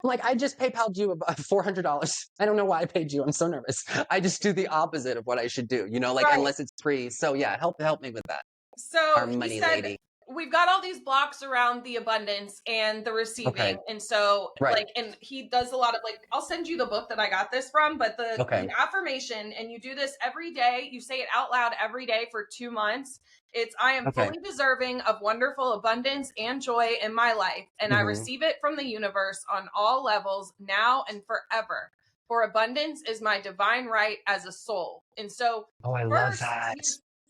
Like, I just PayPal'd you $400. I don't know why I paid you. I'm so nervous. I just do the opposite of what I should do, unless it's free. So yeah, help me with that. So our money lady. We've got all these blocks around the abundance and the receiving. And so and he does a lot of like, I'll send you the book that I got this from, but the affirmation, and you do this every day. You say it out loud every day for 2 months. It's, I am fully deserving of wonderful abundance and joy in my life. And I receive it from the universe on all levels now and forever. For abundance is my divine right as a soul. And so I love that.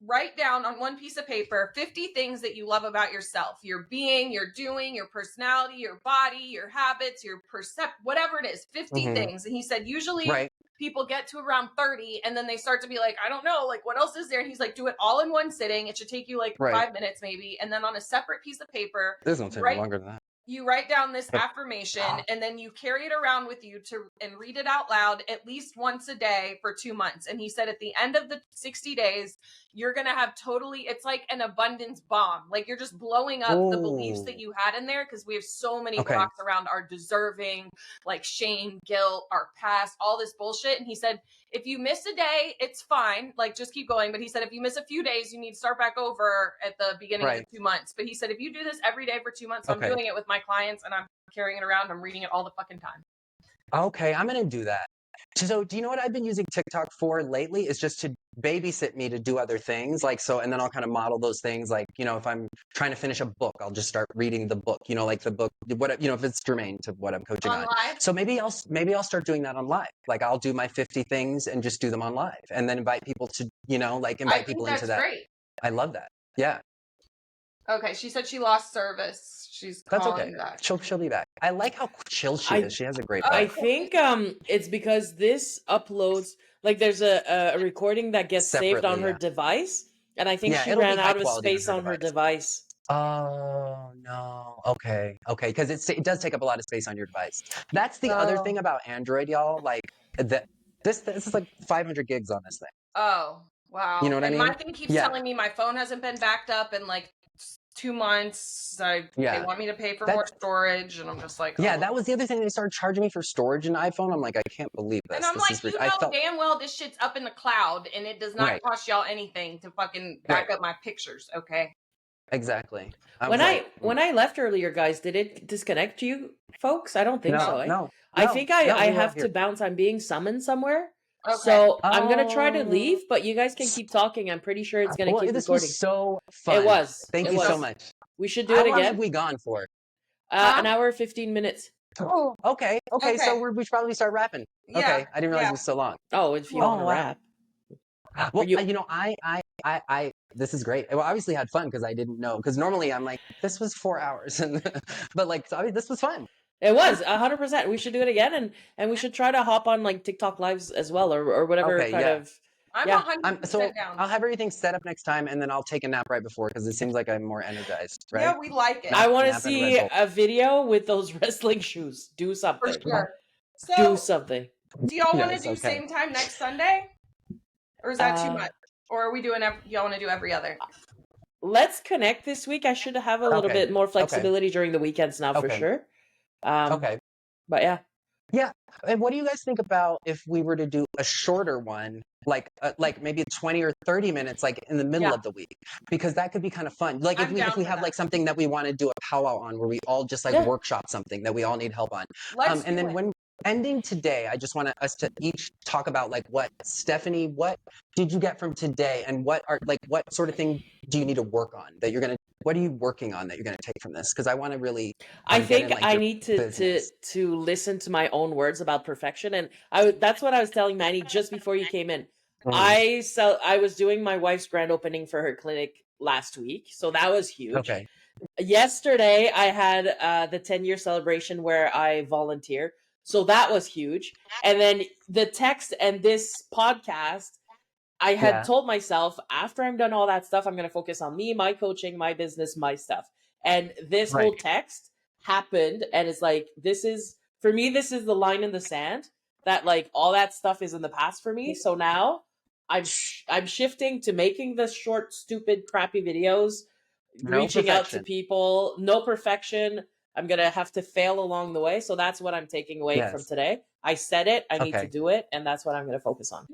Write down on one piece of paper 50 things that you love about yourself, your being, your doing, your personality, your body, your habits, your whatever it is, 50 things. And he said, usually people get to around 30 and then they start to be like, I don't know, like what else is there? And he's like, do it all in one sitting. It should take you like 5 minutes maybe. And then on a separate piece of paper, this won't take longer than that. You write down this affirmation and then you carry it around with you and read it out loud at least once a day for 2 months. And he said at the end of the 60 days, you're going to have it's like an abundance bomb. Like you're just blowing up the beliefs that you had in there, because we have so many blocks around our deserving, like shame, guilt, our past, all this bullshit. And he said, if you miss a day, it's fine. Like just keep going. But he said, if you miss a few days, you need to start back over at the beginning of the 2 months. But he said, if you do this every day for 2 months, I'm doing it with my clients and I'm carrying it around. I'm reading it all the fucking time. Okay, I'm going to do that. So do you know what I've been using TikTok for lately? Is just to babysit me to do other things. Like, so, and then I'll kind of model those things. Like, you know, if I'm trying to finish a book, I'll just start reading the book, you know, like the book, what, you know, if it's germane to what I'm coaching On on. live? So maybe I'll start doing that on live. Like I'll do my 50 things and just do them on live and then invite people to, you know, like I invite think people into that's that. great. I love that. Yeah. Okay, she said she lost service. She's That's calling okay. back. She'll be back. I like how chill she is. She has a great I vibe. think it's because this uploads, like there's a recording that gets saved on Separately, her yeah. device, and I think Yeah, she it'll be ran high out of quality on space her on her device. device. Oh no. Okay. Okay. Because it does take up a lot of space on your device. That's the other thing about Android, y'all. Like this is like 500 gigs on this thing. Oh, wow. You know what I And mean? my thing keeps Yeah. telling me my phone hasn't been backed up in like 2 months. They Yeah. want me to pay for more storage, and I'm just like, Yeah, oh. that was the other thing. They started charging me for storage in iPhone. I'm like, I can't believe this. And I'm This like, is you I know felt damn well this shit's up in the cloud, and it does not right. cost y'all anything to fucking back up my pictures, okay? Exactly. When I left earlier, guys, did it disconnect you folks? I don't think so. No. I think I we were all have here. to bounce. I'm being summoned somewhere. Okay. So I'm gonna try to leave, but you guys can keep talking. I'm pretty sure it's gonna keep this recording. was so fun. It was. Thank you so much. We should do How it long again. have we gone for? An hour 15 minutes. Oh, okay. So we should probably start rapping. Yeah, Okay, I didn't realize it was so long. Oh, if you want to rap. Well, you know, I this is great. Well, obviously had fun because I didn't know. Because normally I'm like, this was 4 hours, and but like, so, I mean, this was fun. It was 100%. We should do it again, and we should try to hop on like TikTok lives as well, or whatever of. I'm 100% down. I'll have everything set up next time, and then I'll take a nap right before because it seems like I'm more energized. Right? Yeah, we like it. I want to see a video with those wrestling shoes. Do something. For sure. So, do something. Do y'all want to do same time next Sunday? Or is that too much? Or are we doing, y'all want to do every other? Let's connect this week. I should have a little bit more flexibility during the weekends now for sure. Okay. But yeah. Yeah. And what do you guys think about if we were to do a shorter one, like maybe 20 or 30 minutes, like in the middle of the week? Because that could be kind of fun. Like if we have like something that we want to do a powwow on, where we all just like workshop something that we all need help on. And then when ending today, I just want us to each talk about like Stephanie, what did you get from today, and what sort of thing do you need to work on that you're gonna. What are you working on that you're going to take from this? Because I want to really. I think I need to listen to my own words about perfection, and that's what I was telling Manny just before you came in. I was doing my wife's grand opening for her clinic last week, so that was huge. Okay. Yesterday I had the 10-year celebration where I volunteer, so that was huge. And then the text and this podcast. I had told myself after I'm done all that stuff, I'm going to focus on me, my coaching, my business, my stuff. And this whole text happened. And it's like, for me, this is the line in the sand that like all that stuff is in the past for me. So now I'm shifting to making the short, stupid, crappy videos, reaching out to people, no perfection. I'm going to have to fail along the way. So that's what I'm taking away from today. I said it. I need to do it. And that's what I'm going to focus on.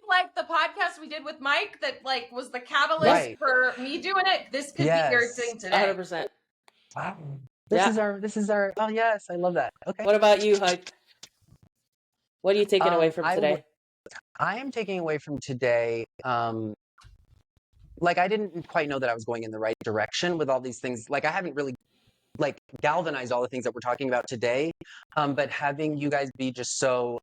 Like the podcast we did with Mike that like was the catalyst for me doing it. This could be your thing today. 100%. Wow. This is our oh yes, I love that. Okay. What about you, Hike? What are you taking away from today? I am taking away from today like I didn't quite know that I was going in the right direction with all these things. Like I haven't really like galvanize all the things that we're talking about today, but having you guys be just so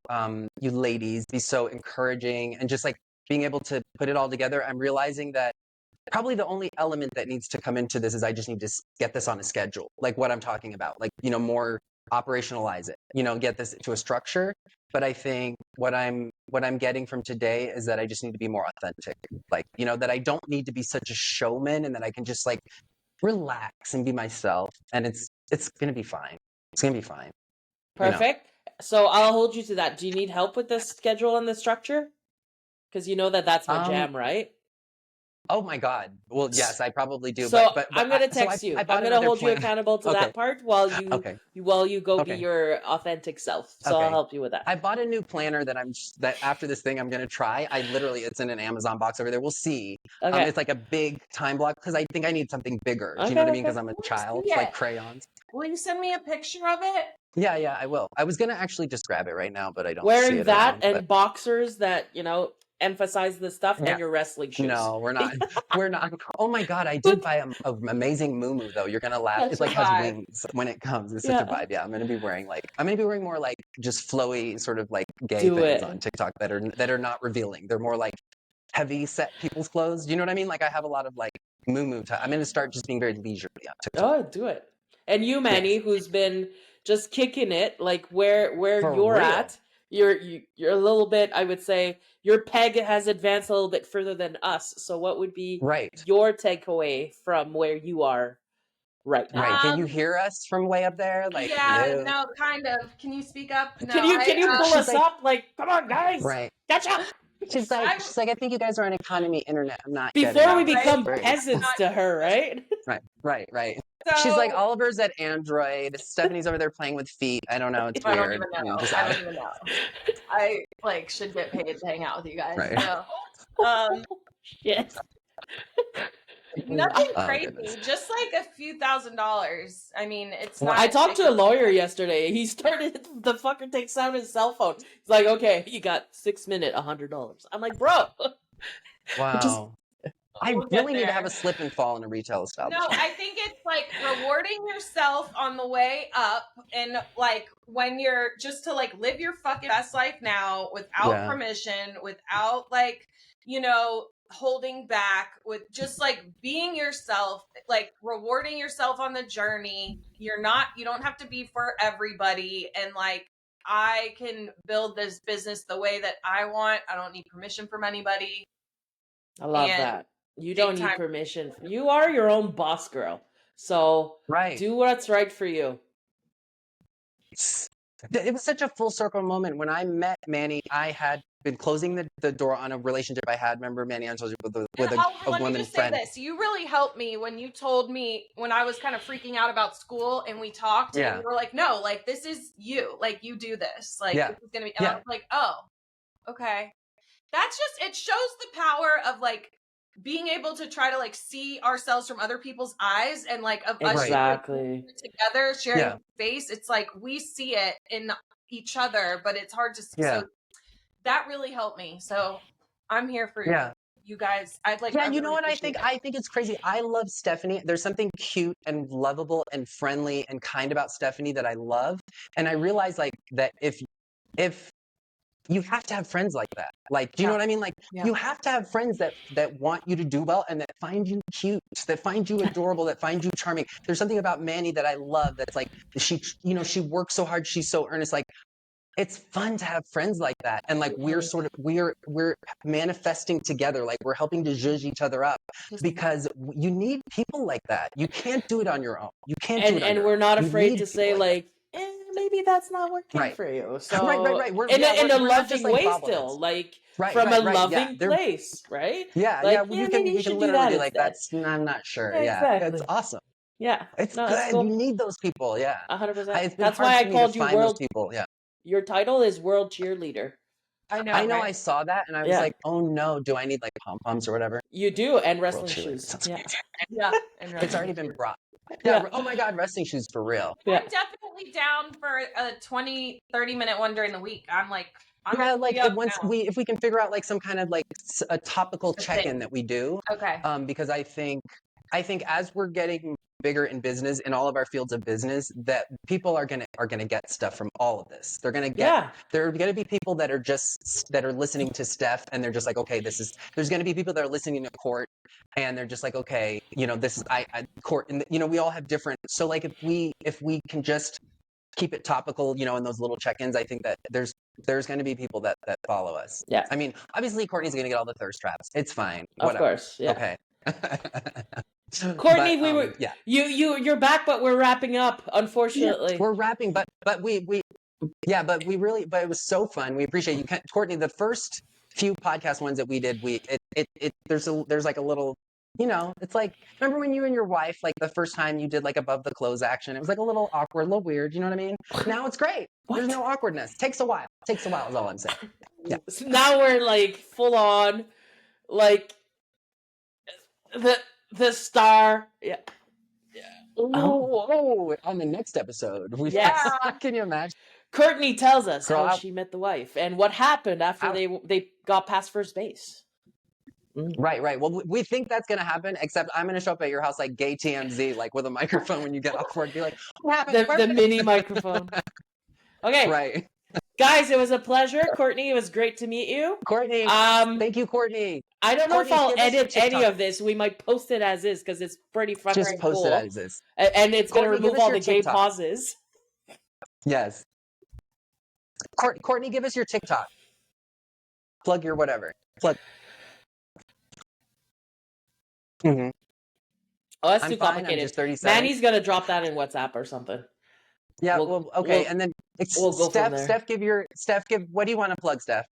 you ladies be so encouraging and just like being able to put it all together, I'm realizing that probably the only element that needs to come into this is I just need to get this on a schedule, like what I'm talking about, like, you know, more operationalize it, you know, get this to a structure. But I think what I'm getting from today is that I just need to be more authentic, like, you know, that I don't need to be such a showman, and that I can just like relax and be myself, and it's gonna be fine. It's gonna be fine. Perfect. You know? So I'll hold you to that. Do you need help with the schedule and the structure? Because you know that's my jam, right? Oh my God. Well, yes, I probably do. So but I'm gonna text you. I'm gonna hold you accountable to that part while you go be your authentic self. So I'll help you with that. I bought a new planner that after this thing I'm gonna try. It's in an Amazon box over there. We'll see. It's like a big time block because I think I need something bigger. Do you know what I mean? Because I'm a child. It's like crayons. Will you send me a picture of it? Yeah, I will. I was gonna actually just grab it right now, but I don't see Wearing it that around. and boxers that, emphasize the stuff Yeah. and your wrestling shoes. No, we're not. We're not. Oh my God, I did But buy an amazing muumuu though. You're gonna laugh. Such It a like has vibe. wings when it comes. It's such a yeah, vibe. Yeah, I'm gonna be wearing more like just flowy sort of like gay do things on it. TikTok that are not revealing. They're more like heavy set people's clothes. Do you know what I mean? Like I have a lot of like muumuu. I'm gonna start just being very leisurely on TikTok. Oh, do it. And you, Manny, Yes. who's been just kicking it, like where For you're real. at, you're a little bit. I would say your peg has advanced a little bit further than us. So, what would be Right. your takeaway from where you are right now? Right. Can you hear us from way up there? Like, Yeah, hello. no, kind of. Can you speak up? No, Can you pull She's us like, up? Like, come on, guys, right. catch up I'm She's like, I think you guys are on economy internet. I'm not getting before we it. Like, right. become great. peasants to her, right? Right. She's like, So Oliver's at Android. Stephanie's over there playing with feet. I don't know. It's I don't weird. even You know, know. just I out don't even know. I like should get paid to hang out with you guys. right. So, um, Shit. nothing Oh crazy. goodness. Just like a few $1,000s. I mean, it's Wow. not. I talked to a lawyer yesterday. He started the fucker takes out his cell phone. He's like, "Okay, you got 6 minute $100." I'm like, "Bro, just Wow. I We'll get really need to have there. a slip and fall in a retail No, establishment. I think it's like rewarding yourself on the way up, and like when you're just to like live your fucking best life now without Yeah. permission, without like, holding back, with just like being yourself, like rewarding yourself on the journey. You don't have to be for everybody, and like I can build this business the way that I want. I don't need permission from anybody. I love And that. You big don't need time. permission. You are your own boss girl. So, Right. do what's right for you." It was such a full circle moment. When I met Manny, I had been closing the door on a relationship I had. Remember, Manny, I told you with Oliver, a let me woman just say friend. this. You really helped me when you told me when I was kind of freaking out about school and we talked and Yeah. you were like, no, like this is you. Like you do this. Like Yeah. this is gonna be and I Yeah. was like, oh, okay. That's just it shows the power of like being able to try to like see ourselves from other people's eyes and like of us Right. like Exactly. together sharing Yeah. space. It's like we see it in each other, but it's hard to see. Yeah. So that really helped me. So I'm here for Yeah. you guys. I Yeah, you know really what I appreciate think? it. I think it's crazy. I love Stephanie. There's something cute and lovable and friendly and kind about Stephanie that I love. And I realize like that if you have to have friends like that. Like, do you know Yeah. what I mean? Like Yeah. you have to have friends that want you to do well and that find you cute, that find you adorable, that find you charming. There's something about Manny that I love that's like she works so hard, she's so earnest. Like it's fun to have friends like that. And like we're manifesting together, like we're helping to zhuzh each other up because you need people like that. You can't do it on your own. You can't do it on And your we're own. not You afraid need to people say like that. like, maybe that's not working Right. for you. Right. So, We're in a we're not just loving like way bobbleheads. still, like Right, from a right. Yeah. loving place, right? Yeah. Like, Well, maybe you you can should do literally that be like, instead. I'm not sure. Yeah, Yeah. It's exactly. awesome. Yeah. It's No, that's good. You cool. need those people. Yeah. 100%. It's been That's hard why for I me to called you find those world. people. Yeah. Your title is world cheerleader. I know, I know right? I saw that and I was Yeah. like, oh no, do I need like pom-poms or whatever? You do, and World wrestling cheerleader. shoes. Sounds Yeah. great. Yeah. And It's already been brought. Yeah. Oh my God, wrestling shoes for real. Yeah. I'm definitely down for a 20, 30-minute one during the week. I'm Yeah, like up now. if we can figure out like some kind of like a topical A check-in thing. that we do, Okay. because I think as we're getting bigger in business in all of our fields of business, that people are gonna get stuff from all of this. They're gonna get there are gonna be people that are listening to Steph and they're just like, okay, there's gonna be people that are listening to Court and they're just like, okay, this is I Court, and we all have different. So like if we can just keep it topical, in those little check-ins, I think that there's going to be people that follow us. Yeah. I mean, obviously Courtney's going to get all the thirst traps. It's fine. Of Whatever. course. Yeah. Okay. Courtney, but, yeah. You're back, but we're wrapping up, unfortunately. Yeah, we're wrapping, but we it was so fun. We appreciate you, Courtney. The first few podcast ones that we did, there's like a little, it's like, remember when you and your wife, like the first time you did like above the clothes action, it was like a little awkward, a little weird. You know what I mean? Now it's great. There's no awkwardness. Takes a while is all I'm saying. Yeah. So now we're like full on, like the star. Yeah. Oh, on the next episode. Yes. Can you imagine? Courtney tells us Girl, how she met the wife and what happened after they got past first base. Right. Well, we think that's gonna happen, except I'm gonna show up at your house like gay TMZ, like with a microphone when you get off work. Be like, what happened? The mini microphone. Okay. Right. Guys, it was a pleasure. Courtney, it was great to meet you. Courtney. Thank you, Courtney. I don't know Courtney, if I'll give us your edit any TikTok. of this. We might post it as is because it's pretty fucking Just post cool. it as is. And it's going to Courtney, give remove us all your the gay TikTok. pauses. Yes. Courtney, give us your TikTok. Plug your whatever. Plug. Mm-hmm. Oh, that's I'm too fine. complicated. I'm just 37. Manny's going to drop that in WhatsApp or something. Yeah, okay. And then we'll go from there. Steph, what do you want to plug, Steph?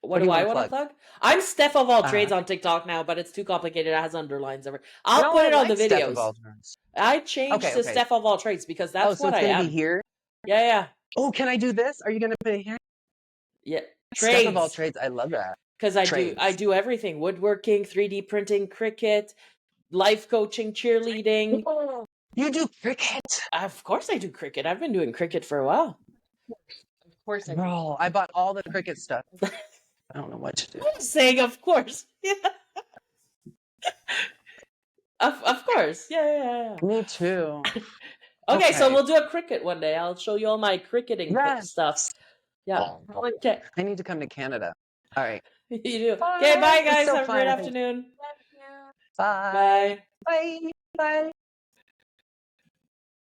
What do I want to plug? I'm Steph of all trades on TikTok now, but it's too complicated. It has underlines everywhere. I'll put it on the videos. Steph of all trades. I changed to Steph of all trades because that's what I am. Oh, so it's going to be here? Yeah. Oh, can I do this? Are you going to put it here? Yeah. Steph of all trades. I love that. Because I do everything. Woodworking, 3D printing, cricket, life coaching, cheerleading. Oh, you do cricket? Of course I do cricket. I've been doing cricket for a while. Of course I do. Bro, I bought all the cricket stuff. I don't know what to do. I'm saying of course. Yeah. Of course. Yeah. Me too. Okay, so we'll do a cricket one day. I'll show you all my cricketing stuff. Yeah. Okay. I need to come to Canada. All right. You do. Okay, bye guys. So Have a great afternoon. Bye. Bye. Bye.